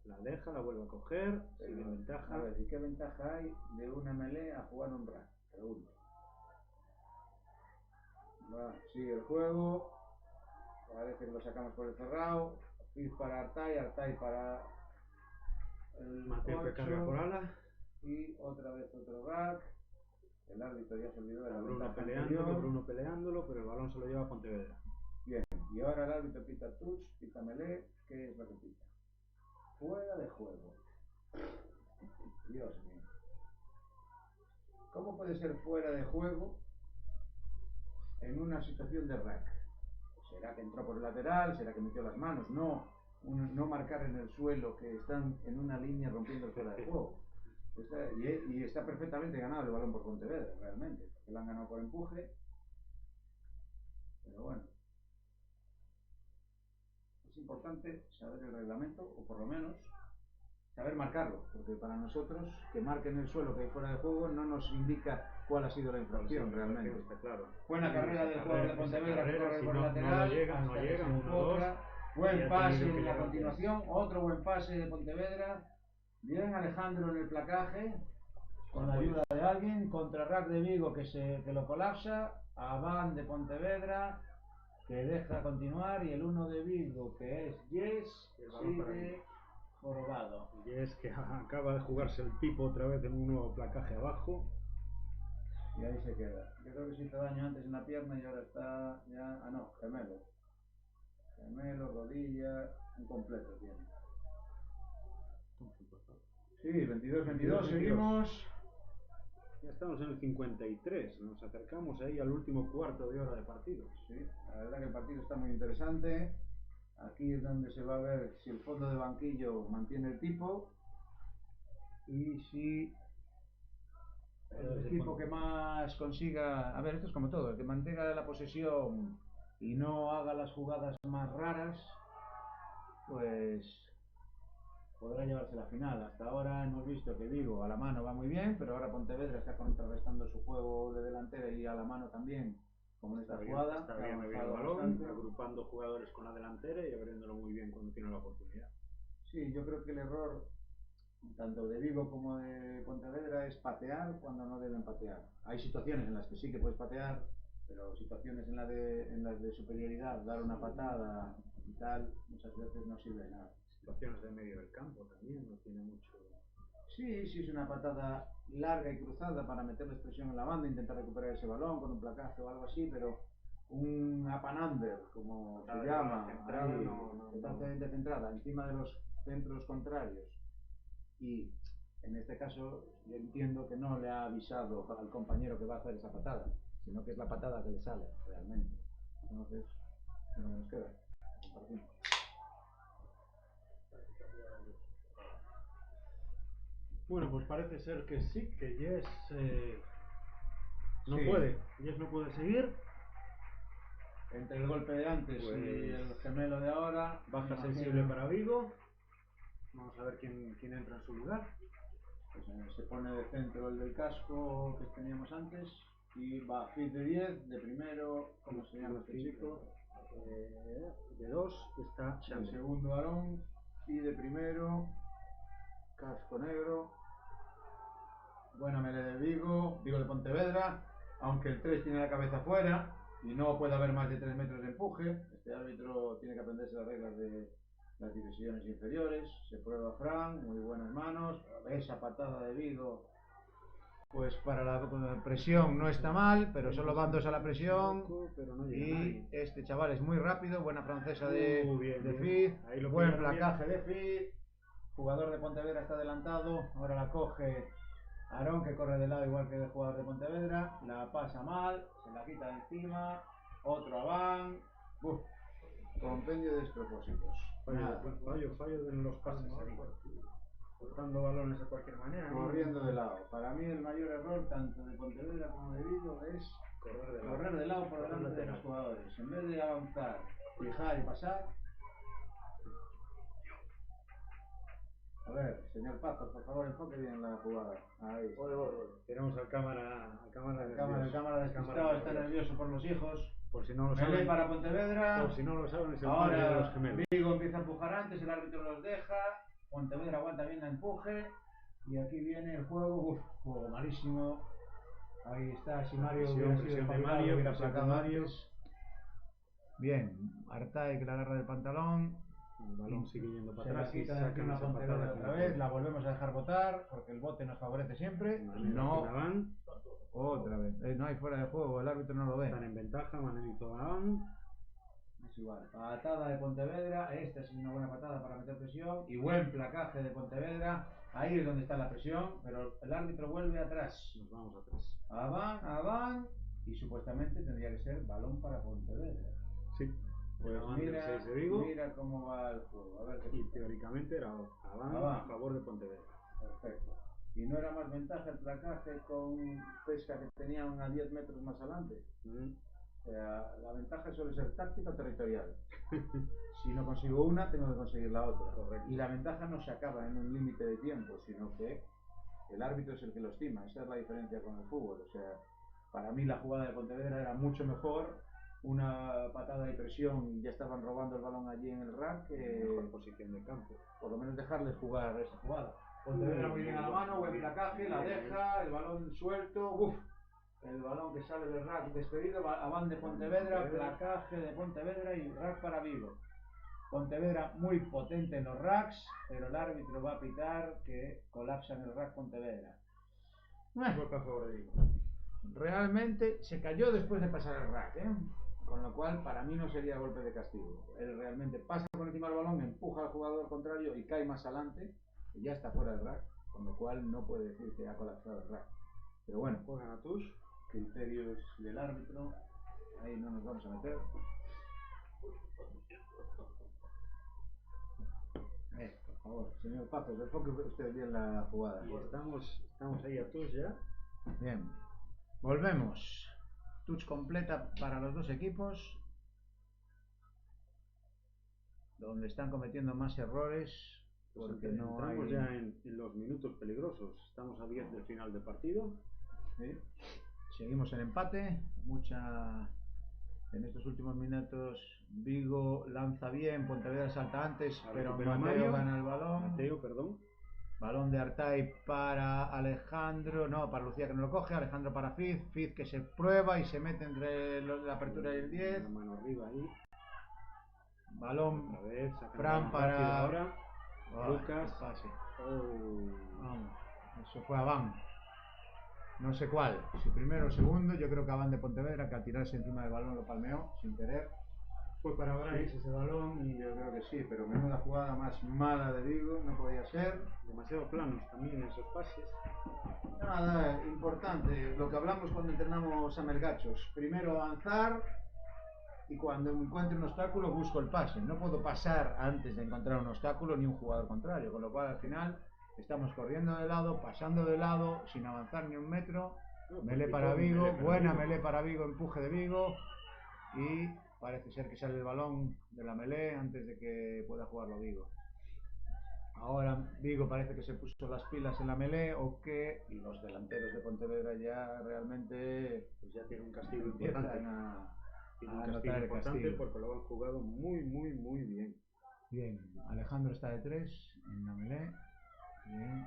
la deja, la vuelve a coger, sigue en ventaja. A ver, ¿y qué ventaja hay de una melee a jugar un rack? Pregunto. Sigue el juego, parece que lo sacamos por el cerrado, Fizz para Artay para el Mateo que carga por ala y otra vez otro rack. El árbitro ya se olvidó de la Bruno peleándolo, pero el balón se lo lleva a Pontevedra. Bien, y ahora el árbitro pita touch, pita melee, ¿qué es lo que pita? Fuera de juego. Dios mío. ¿Cómo puede ser fuera de juego en una situación de rack? ¿Será que entró por el lateral? ¿Será que metió las manos? No marcar en el suelo que están en una línea rompiendo el fuera de juego. Y está perfectamente ganado el balón por Pontevedra, realmente, porque lo han ganado por empuje. Pero bueno, es importante saber el reglamento, o por lo menos saber marcarlo, porque para nosotros que marquen el suelo que hay fuera de juego no nos indica cuál ha sido la infracción realmente. Está claro. Buena carrera del jugador de Pontevedra que corre si por el no lateral, lo llegan, hasta no que llegan, se 1-2. encuentra. Y Buen ha pase tenido que en la llegar continuación, otro buen pase de Pontevedra. Bien Alejandro en el placaje, con la ayuda de alguien, contra Rack de Vigo que lo colapsa, Abán de Pontevedra que deja continuar, y el uno de Vigo que es Yes, Y el balón para sigue jorobado. Y es que acaba de jugarse el tipo otra vez en un nuevo placaje abajo. Y ahí se queda. Yo creo que se hizo daño antes en la pierna y ahora está ya... Ah, no, gemelo. Gemelo, rodilla, un completo tiene. Sí, 22-22, seguimos. Ya estamos en el 53, nos acercamos ahí al último cuarto de hora de partido. Sí, la verdad que el partido está muy interesante. Aquí es donde se va a ver si el fondo de banquillo mantiene el tipo y si el equipo que más consiga, a ver, esto es como todo, el que mantenga la posesión y no haga las jugadas más raras, pues podrá llevarse la final. Hasta ahora hemos visto que Vigo a la mano va muy bien, pero ahora Pontevedra está contrarrestando su juego de delantera y a la mano también, como en esta jugada. Está bien moviendo el balón, agrupando jugadores con la delantera y abriéndolo muy bien cuando tiene la oportunidad. Sí, yo creo que el error tanto de Vigo como de Pontevedra es patear cuando no deben patear. Hay situaciones en las que sí que puedes patear, pero situaciones en las de superioridad, dar una patada y tal, muchas veces no sirve de nada. Situaciones de medio del campo también, no tiene mucho. Sí, sí, es una patada larga y cruzada para meterles presión en la banda, intentar recuperar ese balón con un placaje o algo así, pero un up and under, como se llama, ahí, totalmente centrada, encima de los centros contrarios. Y en este caso yo entiendo que no le ha avisado al compañero que va a hacer esa patada, sino que es la patada que le sale realmente. Entonces, ¿qué nos queda? Compartimos. Bueno, pues parece ser que sí, que Yes no Sí. puede. Yes no puede seguir. Entre el golpe de antes Pues y el gemelo de ahora, baja sensible para Vigo. Vamos a ver quién entra en su lugar. Pues, se pone de centro el del casco que teníamos antes y va Fit de 10, de primero, ¿cómo se llama este chico? De 2 está De Chandler. segundo Aarón y de primero casco negro. Buena melee de Vigo de Pontevedra, aunque el 3 tiene la cabeza fuera y no puede haber más de 3 metros de empuje. Este árbitro tiene que aprenderse las reglas de las divisiones inferiores. Se prueba Fran, muy buenas manos. Esa patada de Vigo, pues para la presión no está mal, pero solo van 2 a la presión. Y este chaval es muy rápido, buena francesa de Fid, buen placaje de Fid. Jugador de Pontevedra está adelantado, ahora la coge Aarón, que corre de lado igual que el jugador de Pontevedra, la pasa mal, se la quita de encima, otro Abán, compendio de despropósitos. Fallo de los pases ahí. Cortando balones de cualquier manera. Corriendo de lado. Para mí el mayor error, tanto de Pontevedra como de Vigo, es correr de lado por delante de los jugadores. En vez de avanzar, fijar y pasar. A ver, señor Pazos, por favor, enfoque bien la jugada. Ahí. Tenemos al cámara El cámara despistado, está nervioso por los hijos. Por si no lo Melé saben. para Pontevedra. Por si no lo saben, es el padre de los Ahora gemelos. Vigo empieza a empujar antes, el árbitro los deja. Pontevedra aguanta bien el empuje. Y aquí viene el juego. Juego malísimo. Ahí está, si Mario hubiera sido espabilado, hubiera placado antes. Bien, Artae que la agarra del pantalón. El balón sigue yendo para Se la atrás y quita de sacan encima esa Pontevedra patada otra como vez, por- la volvemos a dejar votar porque el bote nos favorece siempre. No. Otra vez, no hay fuera de juego, el árbitro no lo ve. Están en ventaja, Manel y Zobaán. Es igual, patada de Pontevedra, esta es una buena patada para meter presión y buen placaje de Pontevedra. Ahí es donde está la presión, pero el árbitro vuelve atrás. Nos vamos atrás. Abán, y supuestamente tendría que ser balón para Pontevedra. Sí. Pues mira, 6 de Vigo. Mira cómo va el juego. A ver qué Y teóricamente era Abán a favor de Pontevedra. Perfecto. ¿Y no era más ventaja el placaje con Pesca que tenían a 10 metros más adelante? O sea, la ventaja suele ser táctica o territorial. Si no consigo una, tengo que conseguir la otra. Correcto. Y la ventaja no se acaba en un límite de tiempo, sino que el árbitro es el que lo estima. Esa es la diferencia con el fútbol. O sea, para mí la jugada de Pontevedra era mucho mejor. Una patada de presión y ya estaban robando el balón allí en el rack. Mejor posición de campo. Por lo menos dejarles jugar esa jugada. Pontevedra muy bien a la mano, buen placaje, la deja, el balón suelto. ¡Uf! El balón que sale del rack despedido, van de Pontevedra, placaje de Pontevedra y rack para Vigo. Pontevedra muy potente en los racks, pero el árbitro va a pitar que colapsa en el rack Pontevedra. Golpe a favor de Vigo. Realmente se cayó después de pasar el rack, con lo cual para mí no sería golpe de castigo. Él realmente pasa por encima del balón, empuja al jugador contrario y cae más adelante y ya está fuera del rack, con lo cual no puede decir que ha colapsado el rack. Pero bueno, Juegan a tus. criterios del árbitro, ahí no nos vamos a meter. Por favor, señor Pazos, enfoque usted bien la jugada. Y estamos ahí a tus ya. Bien, volvemos. Touch completa para los dos equipos, donde están cometiendo más errores porque no entramos hay... ya en los minutos peligrosos. Estamos a 10 del final del partido. ¿Sí? Seguimos en empate. En estos últimos minutos Vigo lanza bien, Pontevedra salta antes, pero Mateo gana el balón. Mateo, perdón. Balón de Artay para Alejandro, no, para Lucía que no lo coge, Alejandro para Fiz que se prueba y se mete entre la apertura y el 10. La mano arriba ahí. Balón, otra vez, Fran para ahora. Lucas. Pase. Oh. Vamos, eso fue a Van. No sé cuál, si primero o segundo, yo creo que a Van de Pontevedra, que al tirarse encima del balón lo palmeó sin querer. Fue para Bryce ese balón. Y yo creo que sí, pero menuda jugada más mala de Vigo, no podía ser. Demasiado planos también esos pases. Nada, importante, lo que hablamos cuando entrenamos a Melgachos. Primero avanzar y cuando encuentre un obstáculo busco el pase. No puedo pasar antes de encontrar un obstáculo ni un jugador contrario, con lo cual al final estamos corriendo de lado, pasando de lado, sin avanzar ni un metro. Melé para Vigo, buena melé para Vigo, empuje de Vigo y parece ser que sale el balón de la melé antes de que pueda jugarlo Vigo. Ahora Vigo parece que se puso las pilas en la melé y los delanteros de Pontevedra ya realmente pues ya tiene un castigo importante. Tiene un castigo importante porque lo han jugado muy bien. Bien, Alejandro está de 3 en la melé. Bien.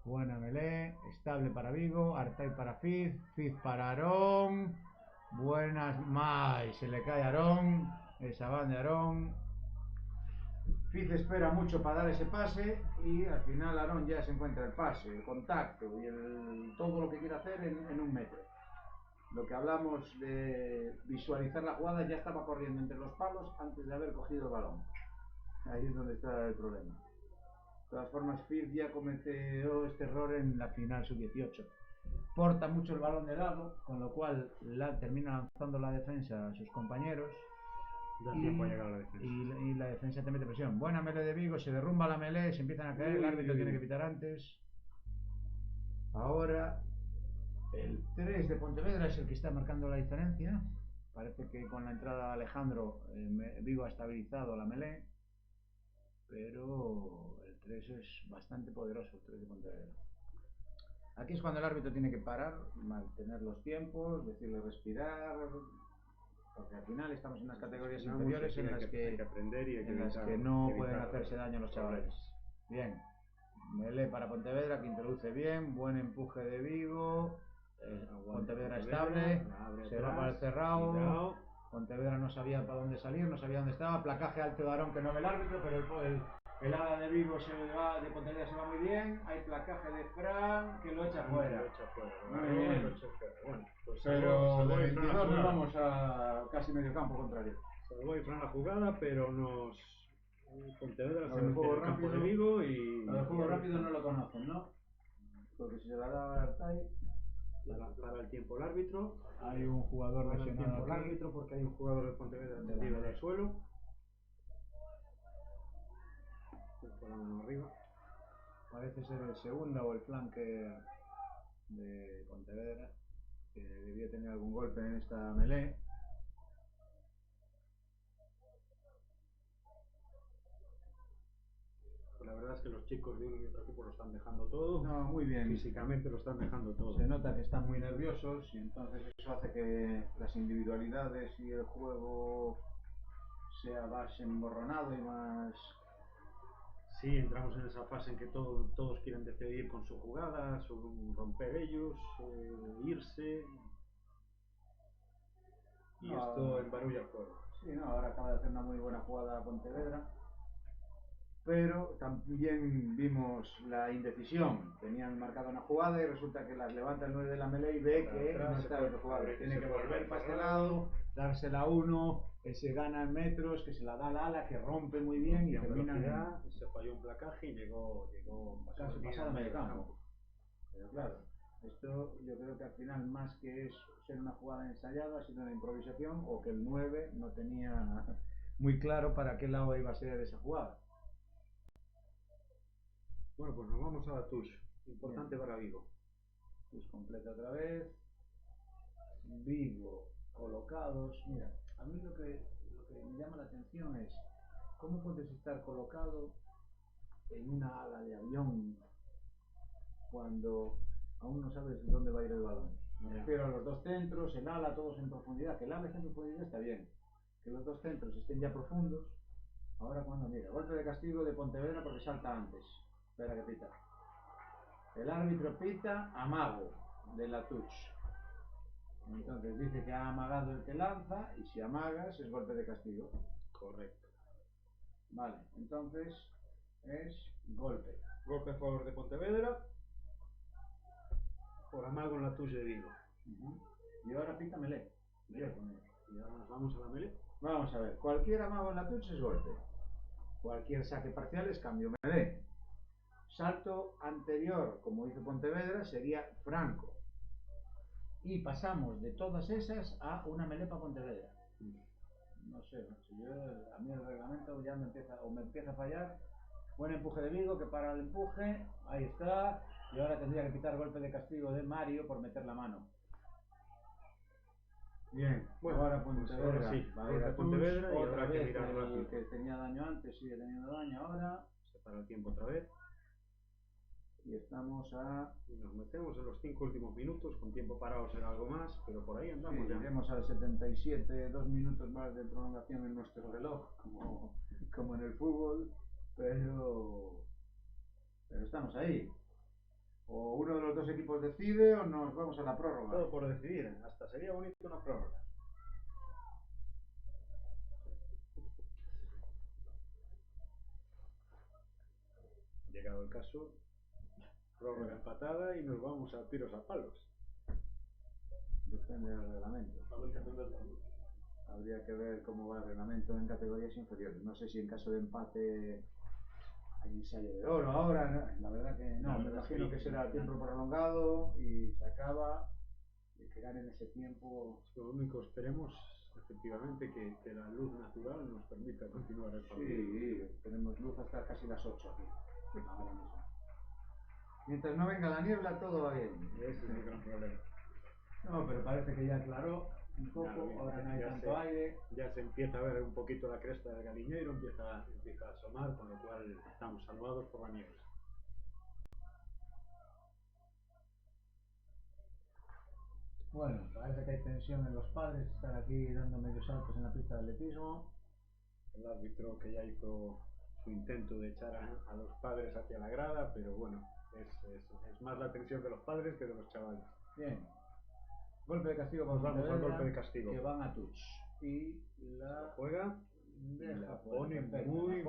Buena melé, estable para Vigo, Artay para Fiz para Aarón. Buenas, se le cae a Aarón, esa van de Aarón. Fiz espera mucho para dar ese pase y al final Aarón ya se encuentra el pase, el contacto y todo lo que quiere hacer en un metro. Lo que hablamos de visualizar la jugada, ya estaba corriendo entre los palos antes de haber cogido el balón. Ahí es donde está el problema. De todas formas, Fiz ya cometió este error en la final sub-18. Porta mucho el balón de lado, con lo cual termina lanzando la defensa a sus compañeros. Da tiempo a llegar a la defensa. Y la defensa te mete presión. Buena melé de Vigo, se derrumba la melé, se empiezan a caer, el árbitro tiene que pitar antes. Ahora el 3 de Pontevedra es el que está marcando la diferencia. Parece que con la entrada de Alejandro Vigo ha estabilizado la melé, pero el 3 es bastante poderoso, el 3 de Pontevedra. Aquí es cuando el árbitro tiene que parar, mantener los tiempos, decirle respirar, porque al final estamos en unas categorías inferiores en las que no pueden hacerse daño a los chavales. Bien, melé para Pontevedra que introduce bien, buen empuje de Vigo, Pontevedra estable, se va para el cerrado, Pontevedra no sabía para dónde salir, no sabía dónde estaba, placaje alto de Aarón que no ve el árbitro, pero el ala de Vigo de Pontevedra se va muy bien, hay placaje de Fran que lo echa fuera. Muy bien. Bueno, pues pero de 22 nos vamos a casi medio campo contrario. Salvó y Fran la jugada, pero Pontevedra se mete en el campo de Vigo y... Lo del juego rápido no lo conocen, ¿no? Porque si se la da a Artay... Para el tiempo el árbitro. Hay un jugador lesionado el árbitro porque hay un jugador de Pontevedra tendido en el suelo. Con la mano arriba. Parece ser el segundo o el flanker de Pontevedra, que debió tener algún golpe en esta melee. Pues la verdad es que los chicos de uno y otro equipo lo están dejando todo. No, muy bien. Físicamente lo están dejando todo. Se nota que están muy nerviosos y entonces eso hace que las individualidades y el juego sea más emborronado y más... Sí, entramos en esa fase en que todos quieren decidir con su jugada, romper ellos, irse. Y No, esto embarulla el juego. Sí, no, ahora acaba de hacer una muy buena jugada a Pontevedra, pero también vimos la indecisión. Tenían marcada una jugada y resulta que las levanta el 9 de la melee y ve que no está la otra jugada. Tiene que volver para este lado, dársela a uno, ese gana en metros, que se la da al ala, que rompe muy bien y termina en... Se falló un placaje y llegó casi pasado medio campo. Pero claro, esto yo creo que al final, más que es ser una jugada ensayada, ha sido una improvisación, o que el 9 no tenía muy claro para qué lado iba a ser esa jugada. Bueno, pues nos vamos a la touch. Importante para Vigo. Touch completa otra vez. Vigo colocados. Mira, a mí lo que me llama la atención es cómo puedes estar colocado en una ala de avión cuando aún no sabes dónde va a ir el balón. Me refiero a los dos centros, el ala, todos en profundidad. Que el ala esté en profundidad está bien. Que los dos centros estén ya profundos. Ahora cuando, mira, golpe de castigo de Pontevedra porque salta antes. Espera que pita. El árbitro pita amago de la touch. Entonces dice que ha amagado el que lanza y si amagas es golpe de castigo. Correcto. Vale, entonces es golpe. Golpe a favor de Pontevedra por amago en la touch de Vigo. Y ahora pita melee. Y ahora nos vamos a la melee. Vamos a ver, cualquier amago en la touch es golpe. Cualquier saque parcial es cambio melee. Salto anterior, como hizo Pontevedra, sería franco. Y pasamos de todas esas a una melee para Pontevedra. No sé, a mí el reglamento ya me empieza a fallar. Buen empuje de Vigo, que para el empuje, ahí está. Y ahora tendría que pitar golpe de castigo de Mario por meter la mano. Bien, bueno, ahora Pontevedra, pues ahora sí, va a ir a Pontevedra y otra habrá que vez mirar el rápido. que tenía daño antes sigue teniendo daño ahora. Se para el tiempo otra vez. Y estamos a... Y nos metemos en los 5 últimos minutos, con tiempo parado será algo más, pero por ahí andamos ya. Iremos al 77, 2 minutos más de prolongación en nuestro reloj, como en el fútbol, pero estamos ahí. O uno de los dos equipos decide o nos vamos a la prórroga. Todo por decidir, hasta sería bonito una prórroga. Llegado el caso, prórroga empatada y nos vamos a tiros a palos. Depende del reglamento. Habría que ver cómo va el reglamento en categorías inferiores. No sé si en caso de empate hay ensayo de oro ahora, ¿no? La verdad que no, me imagino que será tiempo prolongado y se acaba y que ganen ese tiempo. Lo único, esperemos efectivamente que la luz natural nos permita continuar el partido. Sí, tenemos luz hasta casi las 8 aquí, ahora mismo. Mientras no venga la niebla, todo va bien. Ese es el gran problema. No, pero parece que ya aclaró un poco, ahora no hay tanto aire. Ya se empieza a ver un poquito la cresta del Galiñeiro, empieza a asomar, con lo cual estamos salvados por la niebla. Bueno, parece que hay tensión en los padres, están aquí dando medios saltos en la pista de atletismo. El árbitro que ya hizo su intento de echar a los padres hacia la grada, pero bueno, es más la tensión de los padres que de los chavales. Bien. Golpe de castigo Nos vamos al golpe de castigo. Que van a touch. Y la juega, deja pone muy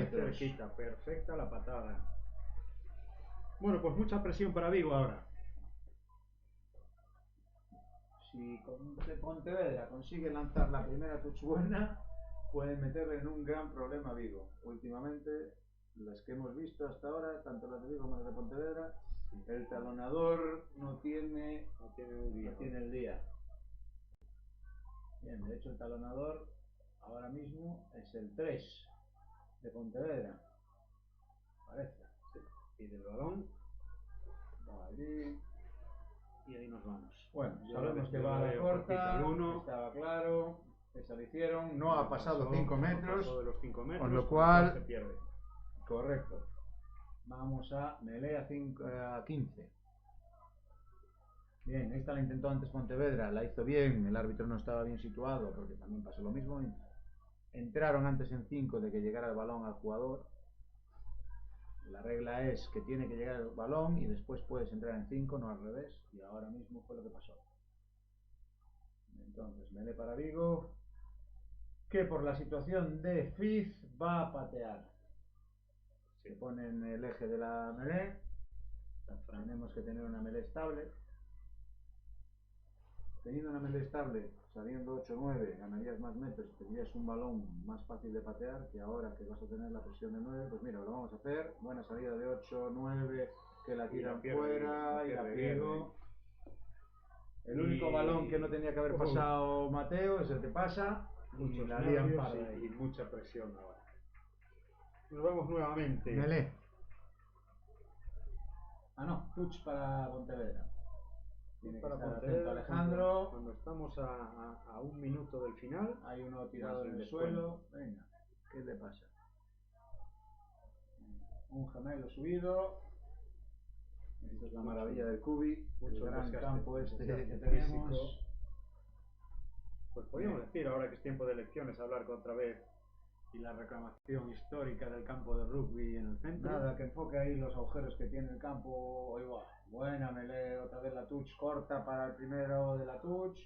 cerquita, perfecta la patada. Bueno, pues mucha presión para Vigo ahora. Si Pontevedra consigue lanzar la primera touch buena, pueden meterle en un gran problema a Vigo. Últimamente, las que hemos visto hasta ahora, tanto las de Vigo como las de Pontevedra, el talonador no tiene el día. Bien, de hecho el talonador ahora mismo es el 3 de Pontevedra. Parece. Sí. Pide el balón Va allí. y ahí nos vamos. Bueno, Yo sabemos la- que yo va la a la veo cortita corta, al uno. estaba claro, esa lo hicieron, no ha pasado Pasó, 5 no metros, pasó de los 5 metros, con lo con cual- se pierde. correcto. Vamos a melee a 15. Bien, esta la intentó antes Pontevedra, la hizo bien, el árbitro no estaba bien situado, porque también pasó lo mismo. Entraron antes en 5 de que llegara el balón al jugador. La regla es que tiene que llegar el balón y después puedes entrar en 5, no al revés, y ahora mismo fue lo que pasó. Entonces, melee para Vigo, que por la situación de Fiz va a patear. Se pone en el eje de la melee. Tenemos que tener una melee estable. Teniendo una melee estable, sabiendo 8-9, ganarías más metros y tendrías un balón más fácil de patear, que ahora que vas a tener la presión de 9, pues mira, lo vamos a hacer. Buena salida de 8-9, que la tiran fuera y la Vigo. El único balón que no tenía que haber pasado Mateo es el que pasa y Muchos la lían nervios parda y ahí. mucha presión ahora. Nos vemos nuevamente. Melee. Ah, no, touch para Pontevedra. Tiene que Para estar Pontevedra, atento Alejandro. cuando estamos a un minuto del final. Hay uno tirado Más en el el descuento. suelo. Venga, ¿qué le pasa? Un gemelo subido. Esta es la maravilla del Cubi. Mucho El gran desgaste, campo este que desgaste tenemos. físico. Pues podríamos decir, ahora que es tiempo de elecciones, hablar otra vez y la reclamación histórica del campo de rugby en el centro. Nada, que enfoque ahí los agujeros que tiene el campo. Ahí va. Buena melee, otra vez la touch corta para el primero de la touch.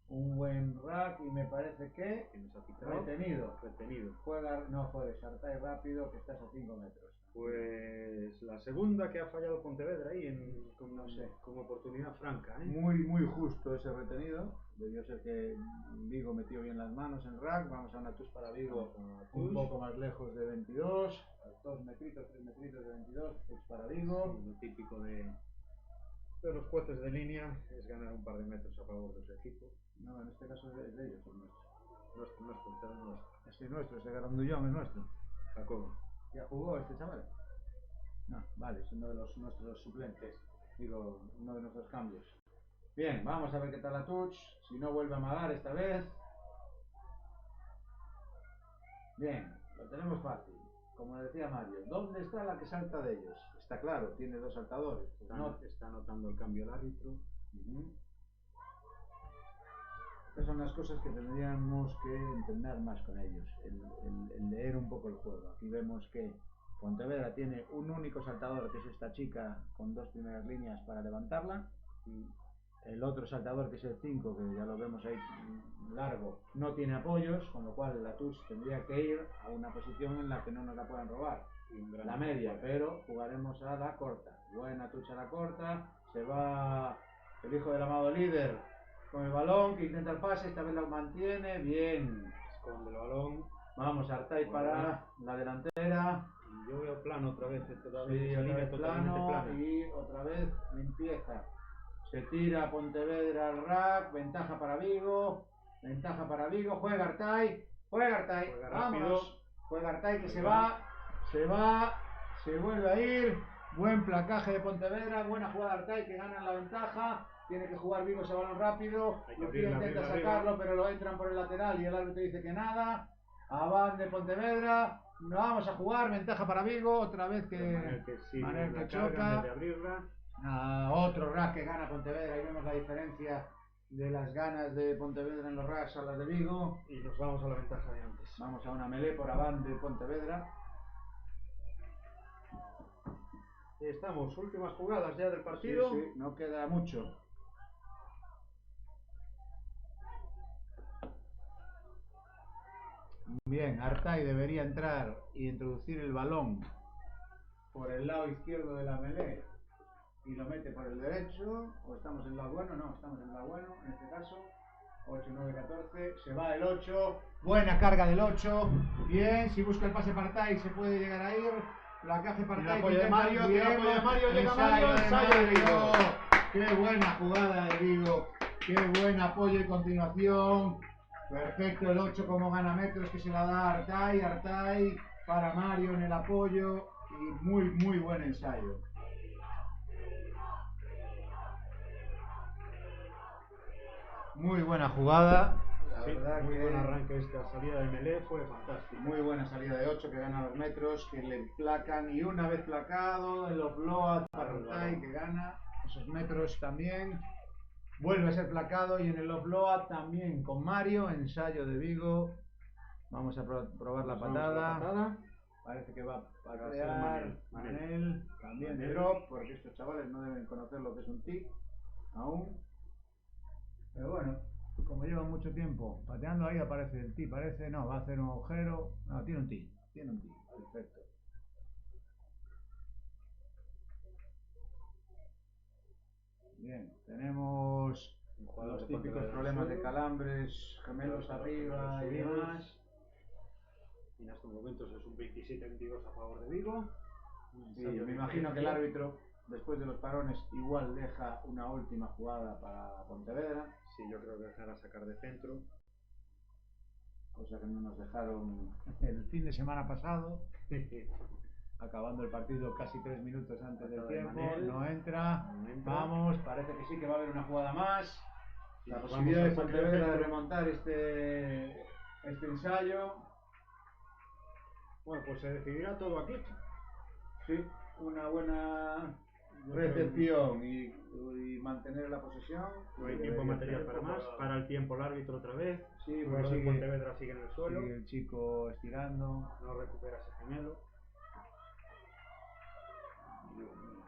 Un buen rack y me parece que Que nos ha picado. retenido. Retenido. Juega, no juegues, Artai rápido que estás a 5 metros. Pues la segunda que ha fallado Pontevedra ahí No sé. como oportunidad franca, ¿eh? Muy justo ese retenido. Debió ser que Vigo metió bien las manos en rack. Vamos a una touch para Vigo un poco más lejos de 22. 2 metritos, 3 metritos de 22. Touch para Vigo. Sí, lo típico de los jueces de línea es ganar un par de metros a favor de su equipo. No, en este caso es de ellos, es nuestro. Nuestro. Este es nuestro, este Garandullón es nuestro. Jacobo. ¿Ya jugó este chaval? No, vale, es uno de nuestros suplentes. Digo, uno de nuestros cambios. Bien, vamos a ver qué tal la touch. Si no vuelve a amagar esta vez. Bien, lo tenemos fácil. Como decía Mario, ¿dónde está la que salta de ellos? Está claro, tiene 2 saltadores. Pues Está notando el cambio el árbitro. Estas son las cosas que tendríamos que entender más con ellos, el leer un poco el juego. Aquí vemos que Pontevedra tiene un único saltador, que es esta chica con 2 primeras líneas para levantarla. El otro saltador, que es el 5, que ya lo vemos ahí largo, no tiene apoyos, con lo cual la touch tendría que ir a una posición en la que no nos la puedan robar. La media, pero jugaremos a la corta. Buena touch a la corta, se va el hijo del amado líder con el balón, que intenta el pase, esta vez lo mantiene, bien. Esconde el balón. Vamos, Artai para la delantera. Y yo veo plano otra vez, Sí, esa otra línea vez totalmente plana. y otra vez limpieza. Se tira Pontevedra al rack, ventaja para Vigo, juega Artai, Juega vámonos. Juega Artai que Ahí se va. va, se vuelve a ir. Buen placaje de Pontevedra, buena jugada de Artai que gana la ventaja. Tiene que jugar Vigo ese balón rápido. Hay que Lucía abrirla intenta arriba. sacarlo, pero lo entran por el lateral y el árbitro dice que nada. Aván de Pontevedra. No vamos a jugar, ventaja para Vigo. Otra vez que Manel que la choca. carga en vez de abrirla. Otro rack que gana Pontevedra. Ahí vemos la diferencia de las ganas de Pontevedra en los racks a las de Vigo. Y nos vamos a la ventaja de antes. Vamos a una melee por Aván de Pontevedra. Estamos, últimas jugadas ya del partido. Sí, no queda mucho. Bien, Artai debería entrar y introducir el balón por el lado izquierdo de la melee y lo mete por el derecho. ¿O estamos en el lado bueno? No, estamos en el lado bueno en este caso. 8, 9, 14. Se va el 8. Buena carga del 8. Bien, si busca el pase para Artai se puede llegar a ir. Placaje para Tiene Artai. apoyo de Mario, tiene apoyo de Mario, llega Mario, ensayo de Vigo. Qué buena jugada de Vigo. Qué buen apoyo y continuación. Perfecto el 8 como gana metros que se la da Artai. Artai para Mario en el apoyo. y muy buen ensayo. Muy buena jugada. La Sí, verdad muy que buen arranque esta salida de Melé, fue fantástico. muy buena salida de 8 que gana los metros, que le placan y una vez placado el offload para Artai que gana esos metros también. Vuelve a ser placado y en el offload también con Mario, ensayo de Vigo. Vamos a probar la Nos vamos a la patada. patada. Parece que va a Va a ser patear Manel. Manel, también de Manel. drop, porque estos chavales no deben conocer lo que es un tee aún. Pero bueno, como llevan mucho tiempo pateando, ahí aparece el tee, parece, no, va a hacer un agujero. No, tiene un tee, perfecto. Bien, tenemos Un jugador los de típicos Pontevedra problemas de suelo. calambres, gemelos Los arriba y subidos. demás. Y en estos momentos es un 27-22 a favor de Vigo. Un Sí, ensayo me de imagino que el diferencia. árbitro, después de los parones, igual deja una última jugada para Pontevedra, Sí, yo creo que dejará sacar de centro. cosa que no nos dejaron el fin de semana pasado, acabando el partido casi 3 minutos antes del Patada de tiempo. Manel. No entra. No entra. Vamos, parece que sí que va a haber una jugada más. Y La nos posibilidad vamos de al saque de Pontevedra de centro. remontar este ensayo. Bueno, pues se decidirá todo aquí. Sí, una buena Yo creo que recepción y mantener la posesión. No hay Debería tiempo material ser para más. poco- Para el tiempo el árbitro otra vez. Sí, El porque jugador de sigue, Pontevedra sigue en el suelo. sigue el chico estirando. No recupera ese gemelo. Dios mío.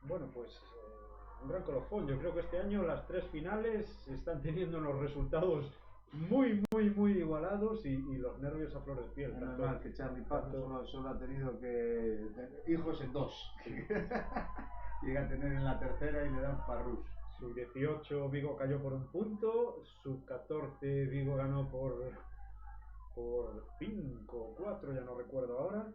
Bueno, pues un gran colofón. Yo creo que este año las 3 finales están teniendo unos resultados muy igualados y los nervios a flor de piel. Menos Tanto- mal que Charlie Pazo tanto- solo ha tenido que hijos en 2. Llega a tener en la tercera y le dan parrús. Sub-18 Vigo cayó por un punto. Sub-14 Vigo ganó por 5 o 4, ya no recuerdo ahora.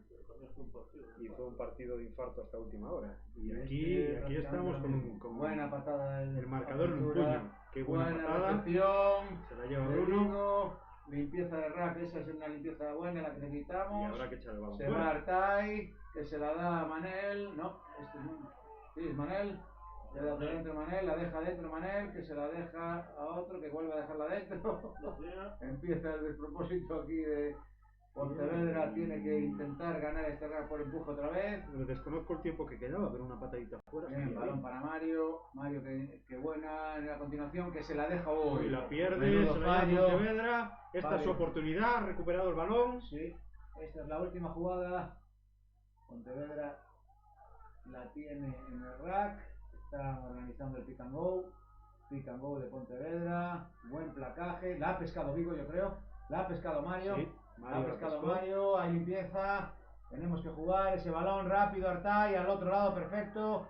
Y fue un partido de infarto hasta última hora. Y aquí estamos con buena patada el marcador en un apertura, puño. Qué buena patada. recepción. Se la lleva de Bruno. Vigo, limpieza de rack, esa es una limpieza buena la que necesitamos. Y habrá que echar el balón Se fuera. va Artai, que se la da a Manel. No, este no. Sí, es Manel. Le da dentro Manel, la deja dentro Manel, que se la deja a otro, que vuelve a dejarla dentro. Empieza el despropósito aquí de Pontevedra, tiene que intentar ganar este rack por empuje otra vez. Desconozco el tiempo que quedaba, pero una patadita fuera. Bien, estaría balón bien. para Mario. Mario que buena en la continuación, que se la deja hoy. Y la pierde, Menudo se la lleva fallo. Pontevedra. Esta es su Fallo. oportunidad, ha recuperado el balón. Sí, esta es la última jugada. Pontevedra la tiene en el rack. Está organizando el pick and go. Pick and go de Pontevedra. Buen placaje. La ha pescado Vigo, yo creo. La ha pescado Mario. Sí, la ha Mario la pescado pescó. Mario. Ahí empieza. Tenemos que jugar ese balón rápido. Artai al otro lado, perfecto.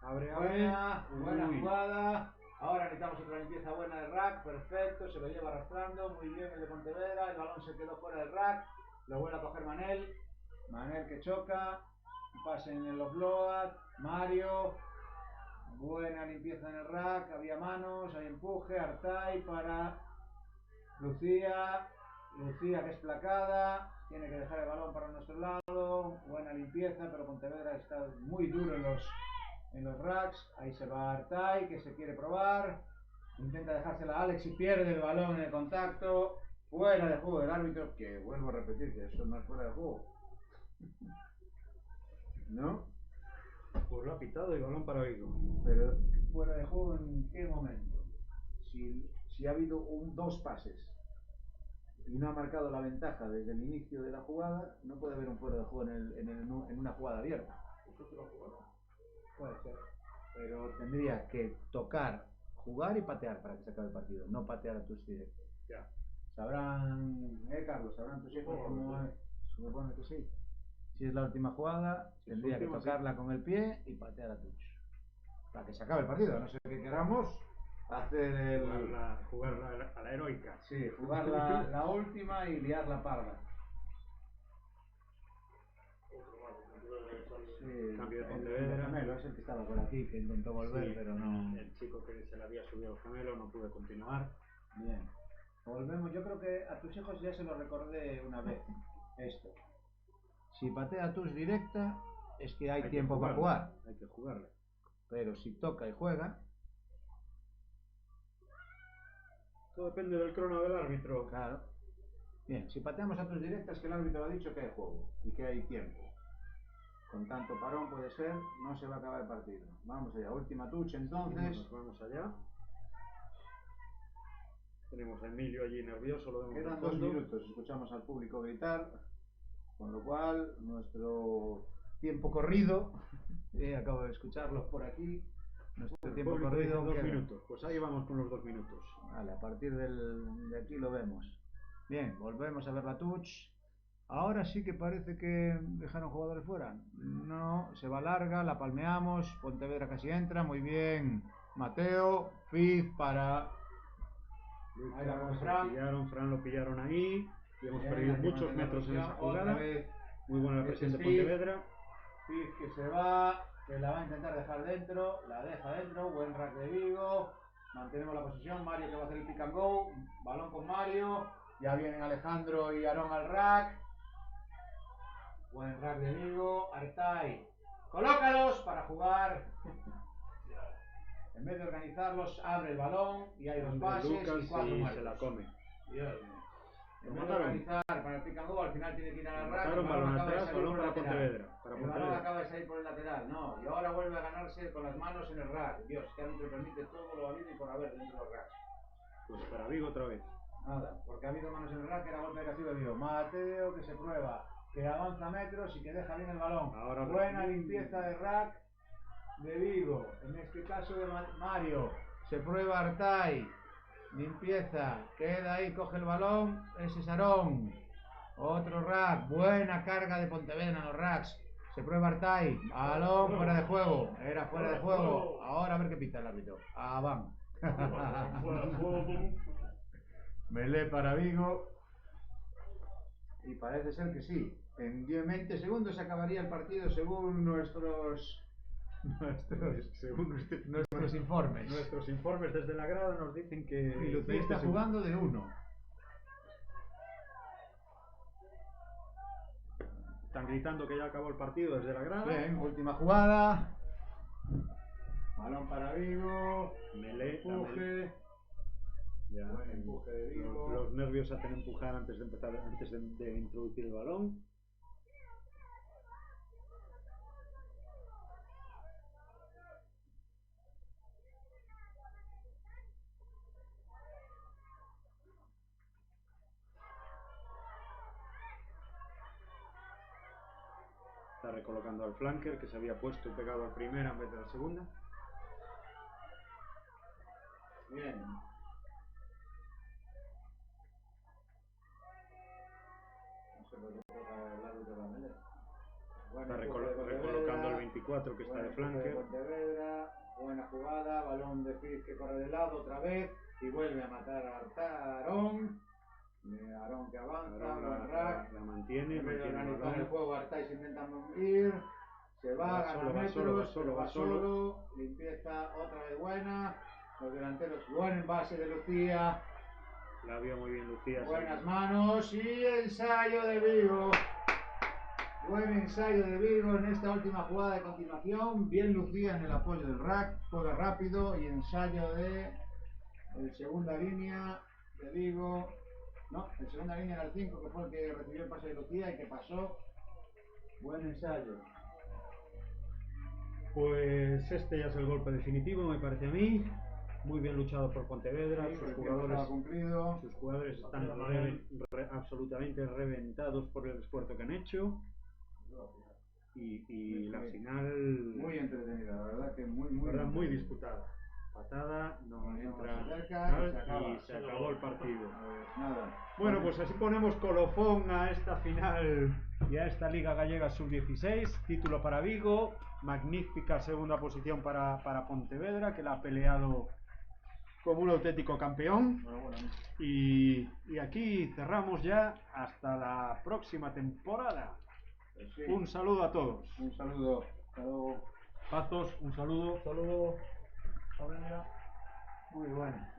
Abre. Buena Uy. jugada. Ahora necesitamos otra limpieza buena del rack. Perfecto, se lo lleva arrastrando. Muy bien el de Pontevedra. El balón se quedó fuera del rack. Lo vuelve a coger Manel. Manel que choca. Pase en el offload. Mario. Buena limpieza en el rack. Había manos. Hay empuje. Artai para Lucía. Lucía que es placada. Tiene que dejar el balón para nuestro lado. Buena limpieza, pero Pontevedra está muy duro en los racks. Ahí se va Artai, que se quiere probar. Intenta dejársela a Alex y pierde el balón en el contacto. Fuera de juego del árbitro, que vuelvo a repetir que eso no es fuera de juego. ¿No? Pues lo ha pitado el balón para Vigo. Pero fuera de juego ¿en qué momento? Si ha habido dos pases y no ha marcado la ventaja desde el inicio de la jugada, no puede haber un fuera de juego en una jugada abierta. Puede ser, pero tendría que tocar, jugar y patear para que se acabe el partido, no patear a tus directos. Ya. Sabrán, Carlos, sabrán tus hijos cómo es. Supone que sí. Si es la última jugada, tendría que tocarla con el pie y patear a touch. Para que se acabe el partido, a no ser que queramos hacer Jugar a la heroica. Sí, jugar la última y liar la parda. Sí, Cambio de el Pontevedra. gemelo es el que estaba por aquí, que intentó volver, Sí, pero no. el chico que se le había subido el gemelo no pudo continuar. Bien. Volvemos, yo creo que a tus hijos ya se lo recordé una vez. Esto. Si patea tus directa, es que hay que tiempo para jugarle, jugar. Hay que jugarle. Pero si toca y juega, Todo depende del crono del árbitro. claro. Bien, si pateamos a tus directas, que el árbitro ha dicho que hay juego y que hay tiempo. Con tanto parón puede ser, no se va a acabar el partido. Vamos allá, última touch entonces. Nos vamos allá. Tenemos a Emilio allí nervioso, lo vemos Quedan al 2 fondo. minutos, escuchamos al público gritar, con lo cual nuestro tiempo corrido, acabo de escucharlos por aquí, nuestro El tiempo público dice corrido 2 queda. minutos. Pues ahí vamos con los 2 minutos. Vale, a partir de aquí lo vemos. Bien, volvemos a ver la touch. Ahora sí que parece que dejaron jugadores fuera. No, se va larga, la palmeamos, Pontevedra casi entra, muy bien. Mateo, Fiz para... Ahí va con Fran. Fran lo pillaron ahí. Y hemos Bien, perdido hay que muchos mantener metros en la esa presión. Otra jugada. vez Muy buena la presión de Fiz. Pontevedra. Fiz que se va, que la va a intentar dejar dentro, la deja dentro, buen rack de Vigo, mantenemos la posición, Mario que va a hacer el pick and go, balón con Mario, ya vienen Alejandro y Aarón al rack, buen rack de Vigo, Artay, colócalos para jugar, en vez de organizarlos, abre el balón y hay 2 pases Lucas y 4 y muertos. se la come. Dios mío. Lo En vez de mataron. organizar para el pick and go, al final tiene que ir al rack, Mataron, el balón balón acaba de atrás, salir balón por el para lateral. Pontevedra. Para El balón Pontevedra. acaba de salir por el lateral, no, y ahora vuelve a ganarse con las manos en el rack. Dios, que árbitro permite todo lo habido y por haber dentro del rack. Pues para Vigo otra vez. Nada, porque ha habido manos en el rack, era golpe de castigo de Vigo. Mateo que se prueba, que avanza metros y que deja bien el balón. Ahora Buena limpieza de rack de Vigo, en este caso de Mario. Se prueba Artay, limpieza, queda ahí, coge el balón, ese es Aarón. Otro rack, buena carga de Pontevedra en los racks. Se prueba Artay, balón fuera de juego, era fuera de juego. Ahora a ver qué pita el árbitro. Ah, van. Melé para Vigo. Y parece ser que sí. En 20 segundos se acabaría el partido según nuestros informes. Nuestros informes desde la grada nos dicen que Y Lucía 20 está segundos. jugando de 1. Están gritando que ya acabó el partido desde la grada. Bien, última jugada. Balón para Vigo. Melé, Empuje. Ya, Buen empuje de Vigo. los nervios hacen empujar antes de empezar, antes de introducir el balón. Está recolocando al flanker que se había puesto pegado al primera en vez de la segunda. Bien. No sé por qué toca el árbitro la melé. Está recolocando el 24 que está de flanker. Pontevedra, buena jugada, balón de Fiz que corre de lado otra vez y vuelve a matar a Aarón. Aarón que avanza, buen rack. La mantiene, En vez de mantiene el organizar el balón. juego, Artay se intenta ir, se va, gana metros, pero va solo, limpieza otra vez buena, los delanteros, buen envase de Lucía, La vio muy bien Lucía. buenas manos y ensayo de Vigo. Buen ensayo de Vigo en esta última jugada de continuación, bien Lucía en el apoyo del rack, juega rápido y ensayo de segunda línea de Vigo. No, el segunda línea era el 5, que fue el que recibió el pase de Lucía y que pasó. Buen ensayo. Pues este ya es el golpe definitivo, me parece a mí. Muy bien luchado por Pontevedra. Sí, sus el tiempo estaba cumplido. jugadores están absolutamente reventados por el esfuerzo que han hecho. Y la final Muy entretenida, la verdad que muy muy disputada. Patada, no entra y se acabó el partido. Nada. Bueno, pues así ponemos colofón a esta final y a esta Liga Gallega Sub-16. Título para Vigo, magnífica segunda posición para Pontevedra, que la ha peleado como un auténtico campeón. Y aquí cerramos ya hasta la próxima temporada. Pues sí. Un saludo a todos. Un saludo. Hasta luego. Pazos, un saludo. Saludo. Familia. Muy bueno.